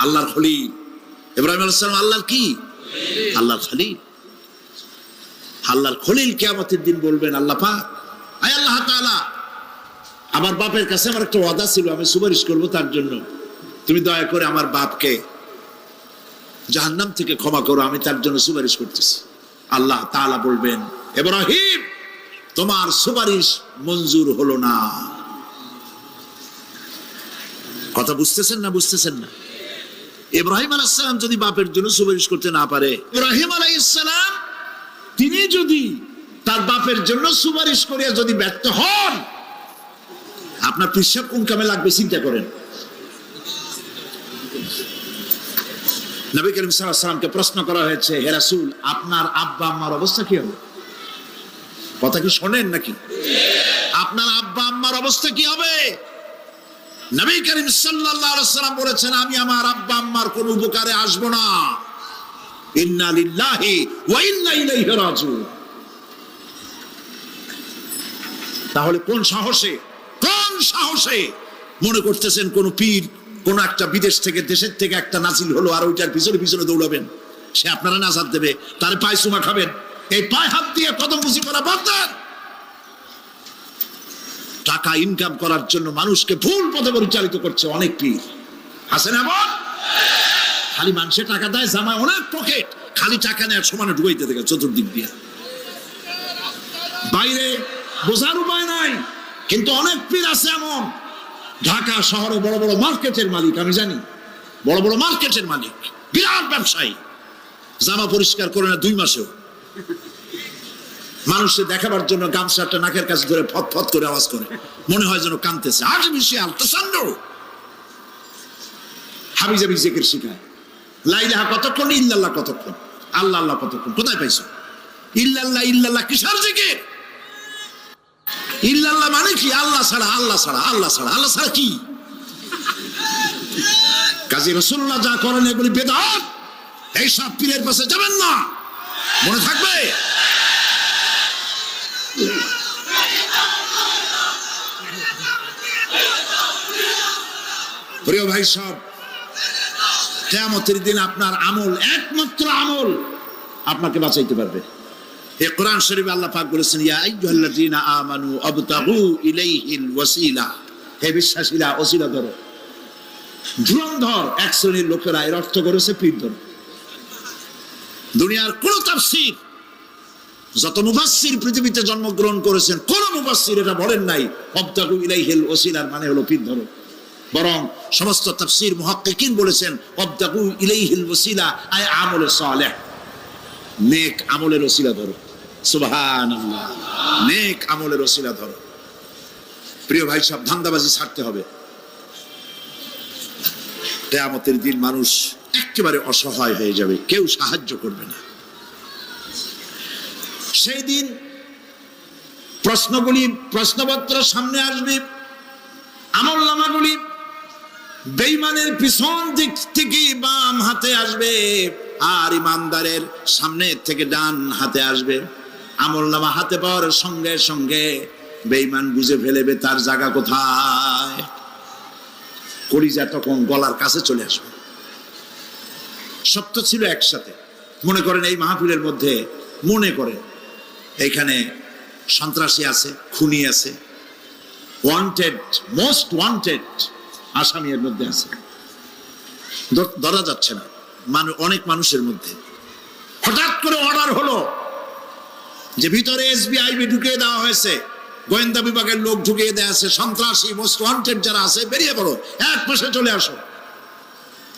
আল্লাহর খলিল। ইব্রাহিম আলাইহিস সালাম আল্লাহর কি? আল্লাহর খলিল। আল্লাহর খলিল কিয়ামতের দিন বলবেন, আল্লাহ পাক, আয় আল্লাহ তাআলা, আমার বাপের কাছে আমার একটা ওয়াদা ছিল, আমি সুপারিশ করব তার জন্য, তুমি দয়া করে আমার বাপকে জাহান্নাম থেকে ক্ষমা করো, আমি তার জন্য সুপারিশ করতেছি। আল্লাহ তাআলা বলবেন, ইব্রাহিম তোমার সুপারিশ মঞ্জুর হলো না। কথা বুঝতেছেন না? বুঝতেছেন না? ইব্রাহিম আলাইহিস সালাম যদি বাপের জন্য সুপারিশ করতে না পারে, ইব্রাহিম আলাইহিস সালাম তিনি যদি তার বাপের জন্য সুপারিশ করিয়া যদি ব্যর্থ হন, আপনার পিসাব কোন কামে লাগবে চিন্তা করেন। নবী করিম সাল্লাল্লাহু আলাইহি ওয়াসাল্লামকে প্রশ্ন করা হয়েছে, হে রাসূল, আপনার আব্বা আম্মার অবস্থা কি হবে? কথা কি শোনেন নাকি? আপনার আব্বা আম্মার অবস্থা কি হবে? নবী করিম সাল্লাল্লাহু আলাইহি ওয়াসাল্লাম বলেছেন, আমি আমার আব্বা আম্মার কোন উপকারে আসব না। ইন্না লিল্লাহি ওয়া ইন্না ইলাইহি রাজিউন। তাহলে কোন সাহসে মনে করতেছেন কোন পীর কোন একটা বিদেশ থেকে দেশের থেকে একটা নাজিল হলো আর ওইটার পিছনে পিছনে দৌড়াবেন, সে আপনারা নাজাত দেবে, তার পায়ে চুমা খাবেন? এই পায়ে হাত দিয়ে কদম বুঝি করা বাদ দেন। টাকা ইনকাম করার জন্য মানুষকে ভুল পথে পরিচালিত করছে অনেক পীর, আছে না? খালি মানুষে টাকা দেয়, জামায় অনেক পকেট, খালি টাকা নেওয়ার সমানে ঢুকাইতে থাকে চতুর্দিক দিয়ে। বাইরে বোঝার উপায় নাই, কিন্তু অনেক পীর আছে এমন, ঢাকা শহরে বড় বড় মার্কেটের মালিক, আমি জানি, বড় বড় মার্কেটের মালিক, বিরাট ব্যবসায়ী, জামা পরিষ্কার করে না 2 মাসেও। মানুষকে দেখাবার জন্য গামছাটা নাকের কাছে ধরে ফত ফত করে আওয়াজ করে, মনে হয় যেন কাঁদতেছে। আজ বিশাল তাসান্নু হাবিজাবি জিকির শিখায়। লা ইলাহা কতক্ষণ, ইল্লাল্লাহ কতক্ষণ, আল্লাহ আল্লাহ কতক্ষণ? কোথায় পাইছো? ইল্লাল্লাহ ইল্লাল্লাহ কিসের জিকির? ইল্লাল্লাহ মানে কি? আল্লাহ ছাড়া, আল্লাহ ছাড়া, আল্লাহ ছাড়া, আল্লাহ ছাড়া কি? কাজী রাসূলুল্লাহ যা করেন এগুলি বেদাত। এই সব পীরের পাশে যাবেন না, মনে থাকবে। প্রিয় ভাই সব, কিয়ামতের দিন আপনার আমল, একমাত্র আমল আপনাকে বাঁচাইতে পারবে। এই কোরআন শরীফে আল্লাহ পাক বলেছেন, ইয়া আইয়ুহাল্লাযীনা আমানু আবতাগু ইলাইহিল ওয়াসিলা, হে বিশ্বাসীরা ওসিলা ধরো। ধুরন্ধর এক শ্রেণীর লোকেরা এর অর্থ করেছে পীর ধরো। দুনিয়ার কোন তাফসীর, যত মুফাসসির পৃথিবীতে জন্মগ্রহণ করেছেন, কোন মুফাসসির এটা বলেন নাই আবতাগু ইলাইহিল ওয়াসিলার মানে হলো পীর ধরো। বরং সমস্ত তাফসীর মুহাক্কিকিন বলেছেন আবতাগু ইলাইহিল ওয়াসিলা আয় আমলে সালেহ, নেক আমলের ওসিলা ধরো। সুবহানাল্লাহ, নেক আমলের ওসিলা ধরো। প্রিয় ভাই সব, ধান্দাবাজি ছাড়তে হবে। কিয়ামতের দিন মানুষ একেবারে অসহায় হয়ে যাবে, কেউ সাহায্য করবে না। সেই দিন প্রশ্নপত্র সামনে আসবে, আমলনামাগুলি বেঈমানের পিছন দিক থেকে বাম হাতে আসবে, আর ইমানদারের সামনে থেকে ডান হাতে আসবে। আমলনামা হাতে পাওয়ার সঙ্গে সঙ্গে বেঈমান বুঝে ফেলবে তার জায়গা কোথায়। কলিজা তখন গলার কাছে চলে আসবে। সত্য ছিল একসাথে। মনে করেন এই মাহফিলের মধ্যে, মনে করেন এখানে সন্ত্রাসী আছে, খুনি আছে, ওয়ান্টেড, মোস্ট ওয়ান্টেড আসামি এর মধ্যে আছে, ধরা যাচ্ছে না। অনেক মানুষের মধ্যে হঠাৎ করে অর্ডার হলো যে ভিতরে এসবিআইবি ঢুকিয়ে দেওয়া হয়েছে, গোয়েন্দা বিভাগের লোক ঢুকিয়ে দেওয়া আছে, সন্ত্রাসী মোস্ট ওয়ান্টেড যারা আছে বেরিয়ে পড়ো, এক পাশে চলে আসো।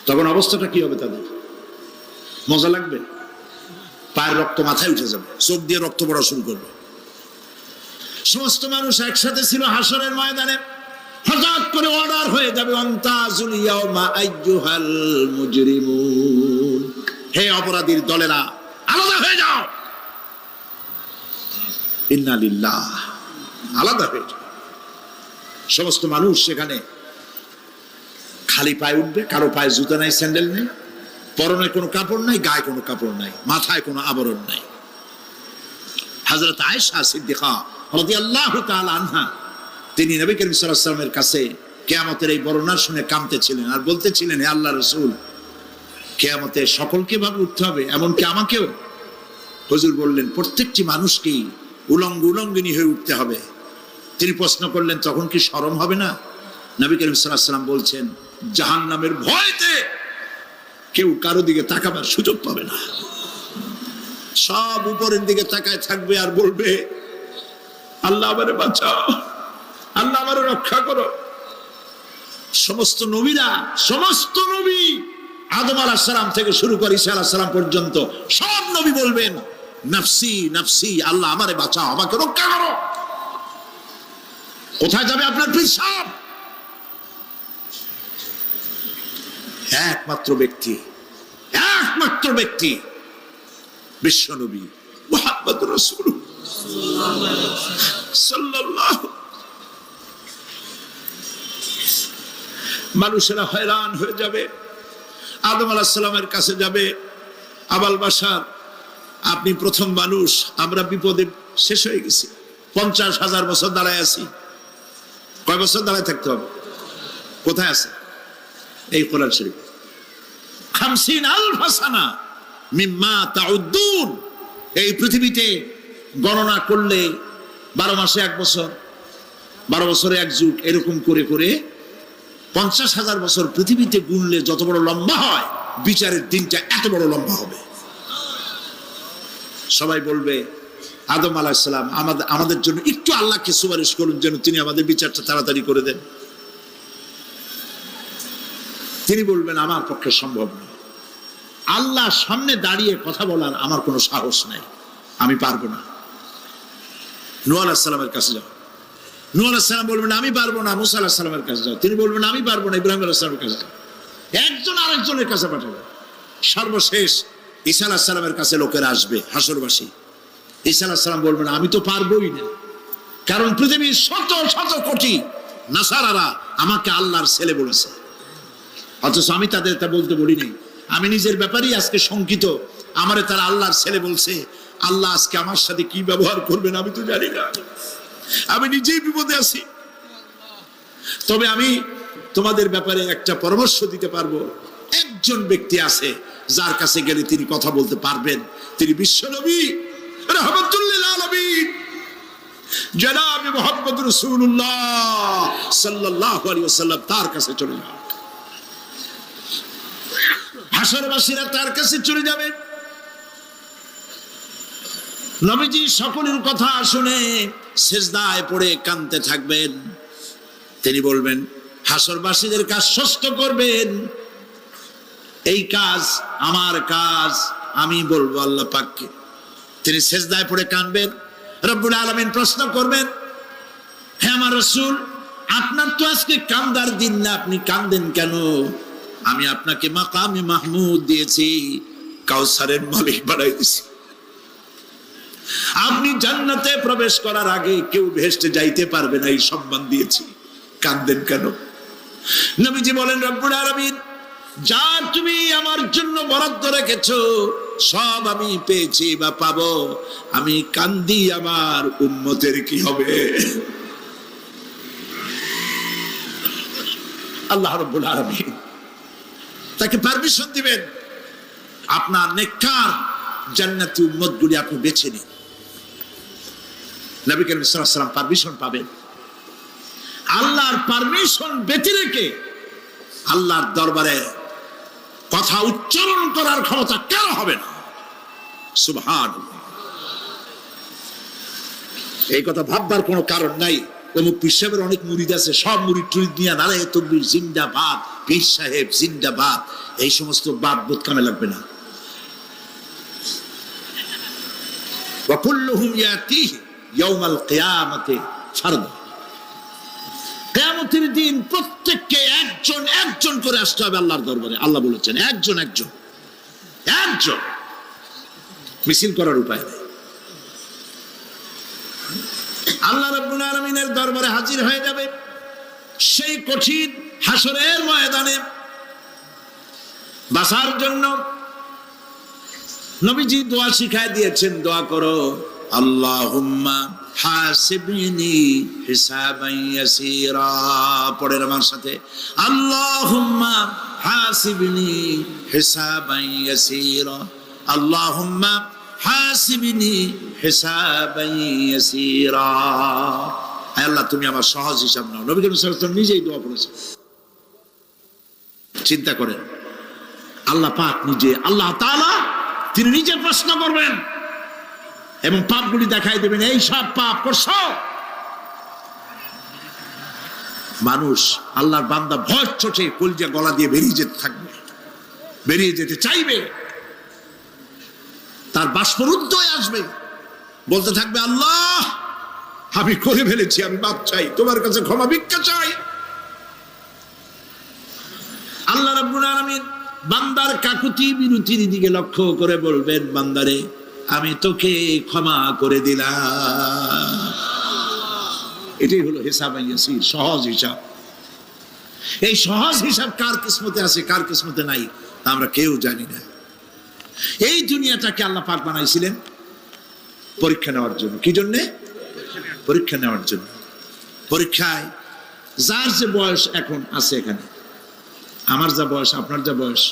তখন অবস্থাটা কি হবে তাদের? মজা লাগবে? পায়ের রক্ত মাথায় উঠে যাবে, চোখ দিয়ে রক্ত পড়া শুরু করবে। সমস্ত মানুষ একসাথে ছিল হাসরের ময়দানে, হঠাৎ করে অর্ডার হয়ে যাবে, আনতাজুল ইয়াউমা আইয়ুহাল মুজরিমুন, হে অপরাধীর দলেরা আলাদা হয়ে যাও। ইন্না লিল্লাহ, আলাদা হয়ে যাও। সমস্ত মানুষ সেখানে খালি পায়ে উঠবে, কারো পায়ে জুতা নাই, স্যান্ডেল নেই, পরনে কোনো কাপড় নাই, গায়ে কোনো কাপড় নাই, মাথায় কোনো আবরণ নাই। হযরত আয়েশা সিদ্দিকা রাদিয়াল্লাহু তাআলা আনহা, তিনি নবী করিম সাল্লাল্লাহু আলাইহি ওয়াসাল্লামের কাছে কিয়ামতের এই বর্ণনা শুনে কাঁদতেছিলেন আর বলতেছিলেন, হে আল্লাহর রাসূল, কিয়ামতে সকলকে ভাবে উঠতে হবে, এমনকি আমাকেও? হুজুর বললেন, প্রত্যেকটি মানুষকেই উলঙ্গিনী হয়ে উঠতে হবে। তিনি প্রশ্ন করলেন, তখন কি শরম হবে না? নবী করিম সাল্লাল্লাহু আলাইহি ওয়াসাল্লাম বলছেন, জাহান্নামের ভয়তে কেউ কারো দিকে তাকাবার সুযোগ পাবে না। সব উপরের দিকে তাকায় থাকবে আর বলবে, আল্লাহ আমারে বাঁচাও, আল্লাহ আমারে রক্ষা করো। সমস্ত নবীরা, সমস্ত নবী আদম আলাইহিস সালাম থেকে শুরু করে ঈসা আলাইহিস সালাম পর্যন্ত সব নবী বলবেন, নফসি নফসি, আল্লাহ আমারে বাঁচাও, আমাকে রক্ষা করো। কোথায় যাবে আপনার পীর সাহেব? একমাত্র ব্যক্তি, একমাত্র ব্যক্তি বিশ্বনবী মুহাম্মদুর রাসূলুল্লাহ সাল্লাল্লাহু। মানুষেরা হয়রান হয়ে যাবে, আদম আলাইহিস সালামের কাছে যাবে, আবাল বাশার আপনি প্রথম মানুষ, আমরা বিপদে শেষ হয়ে গেছি, 50,000 বছর দাঁড়ায় আছি। কয় বছর দাঁড়ায় থাকতে হবে? কোথায় আছে? এই কোরআন শরীফ 50,000 সানা মিম্মা তাউদ্দুন। এই পৃথিবীতে গণনা করলে 12 মাসে 1 বছর, 12 বছরে 1 যুগ, এরকম করে করে 50,000 বছর পৃথিবীতে গুনলে যত বড় লম্বা হয়, বিচারের দিনটা এত বড় লম্বা হবে। সবাই বলবে আদম আলাইহিস সালাম আমাদের জন্য একটু আল্লাহকে সুপারিশ করুন যেন তিনি আমাদের বিচারটা তাড়াতাড়ি করে দেন। তিনি বলবেন আমার পক্ষে সম্ভব নয়, আল্লাহর সামনে দাঁড়িয়ে কথা বলার আমার কোনো সাহস নাই, আমি পারবো না। নূহ আলাইহিস সালামের কাছে যাও, নূহ আলাইহিস সালাম বলবেন আমি পারবো না। মুসা আলাইহিস সালামের কাছে যাও, তিনি বলবেন আমি পারবো না। ইব্রাহিম আলাইহিস সালামের কাছে যাও, একজন আরেকজনের কাছে পাঠাবে। সর্বশেষ ঈসা আলাইহিস সালামের কাছে লোকেরা আসবে, হাসরবাসী। ঈসা আলাইহিস সালাম বলবেন আমি তো পারবোই না, কারণ পৃথিবীর শত শত কোটি নাসারারা আমাকে আল্লাহর ছেলে বলেছে, অথচ আমি তাদের তা বলতে বলিনি। আমি নিজের ব্যাপারেই আজকে শঙ্কিত, আমারে তারা আল্লাহর ছেলে বলছে। আল্লাহ আজকে আমার সাথে কি ব্যবহার করবেন আমি তো জানি না, আমি নিজেই বিপদে আছি। তবে আমি তোমাদের ব্যাপারে একটা পরামর্শ দিতে পারবো। একজন ব্যক্তি আছে যার কাছে গেলে তিনি কথা বলতে পারবেন, তিনি বিশ্বনবী রাহমাতুল লিল আলামিন জনাব মুহাম্মদ রাসূলুল্লাহ সাল্লাল্লাহু আলাইহি ওয়াসাল্লাম। তার কাছে চলে যাও, হাসরবাসীরা তার কাছে চলে যাবেন। নবীজি সকলের কথা শুনে সিজদায় পড়ে কাঁদতে থাকবেন। তিনি বলবেন হাসরবাসীদেরকে আশ্বস্ত করবেন এই কাজ আমার কাজ, আমি বলবো আল্লাহ পাককে। তিনি সিজদায় পড়ে কাঁদবেন, রব্বুল আলামিন প্রশ্ন করবেন হে আমার রাসূল, আপনার তো আজকে কান্দার দিন না, আপনি কাঁদেন কেন? আমি আপনাকে মাকামে মাহমুদ দিয়েছি, কাউসারের মালিক বানাই দিয়েছি। আপনি জান্নাতে প্রবেশ করার আগে কেউ বেহেশতে যাইতে পারবে না, এই সম্মান দিয়েছি, কাঁদেন কেন? নবীজি বলেন রব্বুল আলামিন যা তুমি আমার জন্য বরাদ্দ রেখেছো সব আমি পেয়েছি বা পাবো, আমি কান্দি আমার উম্মতের কি হবে? আল্লাহ রাব্বুল আলামিন তাকে পারমিশন দিবেন, আপনার নেককার জান্নাতি উম্মতগুলি আপনি বেছে নিন। নবী করিম সাল্লাল্লাহু আলাইহি ওয়াসাল্লাম পারমিশন পাবেন। আল্লাহর পারমিশন ব্যতি রেখে আল্লাহর দরবারে কথা উচ্চারণ করার ক্ষমতা কারো হবে না। সুবহানাল্লাহ। এই কথা ভাববার কোনো কারণ নাই। অমুক পীর সাহেবের অনেক মুরিদ আছে, সব মুরিদ টুরিদ নিয়ে নারায়ে তাকবীর জিন্দাবাদ, পীর সাহেব জিন্দাবাদ, এই সমস্ত বাদ বোধ কামে লাগবে না। ওয়া কুল্লুহুম ইয়াতিহি ইয়াউমাল কিয়ামাতি ফারদা। কিয়ামতের দিন প্রত্যেককে একজন একজন করে আসতে হবে আল্লাহর দরবারে। আল্লাহ বলেছেন একজন একজন একজন, মিছিল করার উপায় নেই। আল্লাহ রাব্বুল আলামিনের দরবারে হাজির হয়ে যাবে সেই কঠিন হাসরের ময়দানে বাঁচার জন্য। নবীজি দোয়া শিখায় দিয়েছেন, দোয়া করো আল্লাহুম্মা হাসিবনি হিসাবান ইয়াসীরা। পড়েন আমার সাথে, আল্লাহুম্মা হাসিবনি হিসাবান ইয়াসীরা, আল্লাহুম্মা হাসিবনি হিসাবান ইয়াসীরা। হে আল্লাহ তুমি আমার সহজ হিসাব নাও। নবী করিম সাল্লাল্লাহু আলাইহি ওয়াসাল্লাম নিজেই দোয়া করেছেন। চিন্তা করেন, আল্লাহ পাক নিজে, আল্লাহ তাআলা তিনি নিজে প্রশ্ন করবেন এবং পাপগুলি দেখাই দেবেন, এই সব পাপ করছো। মানুষ আল্লাহর বান্দা ভয় চোটে কলজা গলা দিয়ে বেরিয়ে যেতে থাকবে, বেরিয়ে যেতে চাইবে, তার বাষ্পরুদ্ধ হয়ে আসবে, বলতে থাকবে আল্লাহ আমি করে ফেলেছি, আমি মাপ চাই, তোমার কাছে ক্ষমা ভিক্ষা চাই। আল্লাহ রাব্বুল আলামিন বান্দার কাকুতি বিরতির দিকে লক্ষ্য করে বলবেন, বান্দারে আমি তোকে ক্ষমা করে দিলাম। এটাই হলো হিসাব ইয়াসির, সহজ হিসাব। এই সহজ হিসাব কার কিসমতে আছে কার কিসমতে নাই তা আমরা কেউ জানি না। এই দুনিয়াটাকে আল্লাহ পাক বানাইছিলেন পরীক্ষা নেওয়ার জন্য। কি জন্যে? পরীক্ষা নেওয়ার জন্য। পরীক্ষায় যার যে বয়স এখন আছে, এখানে আমার যা বয়স, আপনার যা বয়স,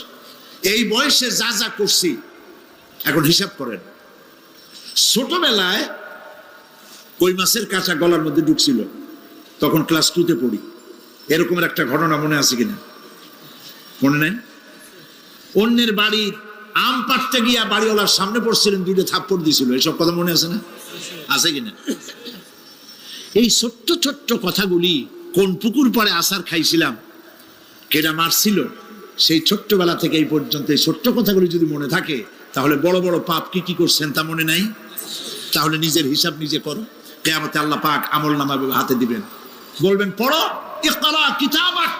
এই বয়সে যা যা করছি এখন হিসাব করেন। ছোটবেলায় কই মাছের কাঁচা গলার মধ্যে ঢুকছিল, তখন ক্লাস 2-তে পড়ি। এরকমের একটা ঘটনা মনে আছে কিনা? মনে নেই? অন্যের বাড়ির আম পাড়তে গিয়া বাড়িওয়ালার সামনে পড়ছিলেন, 2টা থাপ্পড় দিছিল। এসব কথা মনে আছে না? আছে কিনা? এই ছোট্ট ছোট্ট কথাগুলি, কোন পুকুর পাড়ে আসার খাইছিলাম, কেডা মারছিল, সেই ছোট্টবেলা থেকে এই পর্যন্ত এই ছোট্ট কথাগুলি যদি মনে থাকে, তাহলে বড় বড় পাপ কি কি করছেন তা মনে নাই? তাহলে নিজের হিসাব নিজে করো। কিয়ামতে আল্লাহ পাক আমলনামা হাতে দিবেন, বলবেন পড়ো, ইকরা কিতাবাক,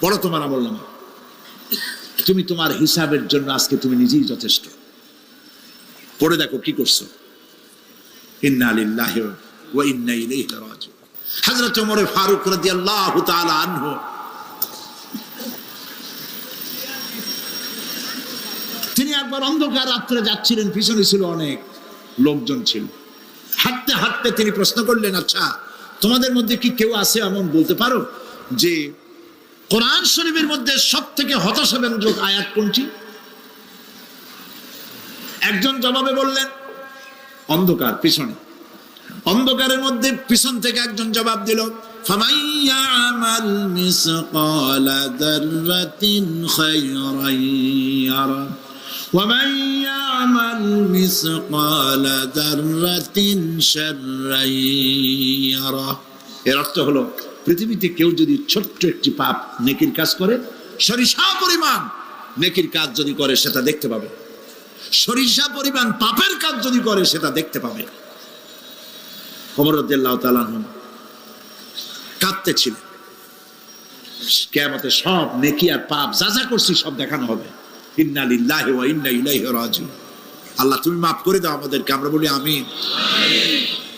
পড়ো তোমার আমলনামা। তুমি তোমার হিসাবের জন্য আজকে তুমি নিজেই যথেষ্ট। পড়ে দেখো কি করছো। ইন্না লিল্লাহি ওয়া ইন্না ইলাইহি রাজিউন। হযরত ওমর ফারুক রাদিয়াল্লাহু তাআলা আনহু, তিনি একবার অন্ধকার রাত্রে যাচ্ছিলেন, পিছনে ছিল অনেক লোকজন ছিল। হাঁটতে হাঁটতে তিনি প্রশ্ন করলেন, আচ্ছা তোমাদের মধ্যে কি কেউ আছে এমন বলতে পারো যে কোরআন শরীফের মধ্যে সব থেকে হতাশাব্যঞ্জক আয়াত কোনটি? একজন জবাবে বললেন, অন্ধকার, পিছনে অন্ধকারের মধ্যে পিছন থেকে একজন জবাব দিল, ফামান ইয়ামাল মিসকালা যাররাতিন খায়রান ইয়ারা ওয়া মান ইয়ামাল মিসকালা যাররাতিন শাররান ইয়ারা। এর অর্থ হলো, পৃথিবীতে কেউ যদি ছোট্ট একটি পাপ নেকির কাজ করে, সরিষা পরিমাণ নেকির কাজ যদি করে সেটা দেখতে পাবে, সরিষা পরিমাণ পাপের কাজ যদি করে সেটা দেখতে পাবে। ওমর রাদিয়াল্লাহু তাআলা আনহু কাঁদতেছিলেন। কিয়ামতে সব নেকি আর পাপ যা যা করছি সব দেখানো হবে। ইন্না লিল্লাহি ওয়া ইন্না ইলাইহি রাজিউন। আল্লাহ তুমি মাফ করে দাও আমাদেরকে, আমরা বলি আমিন।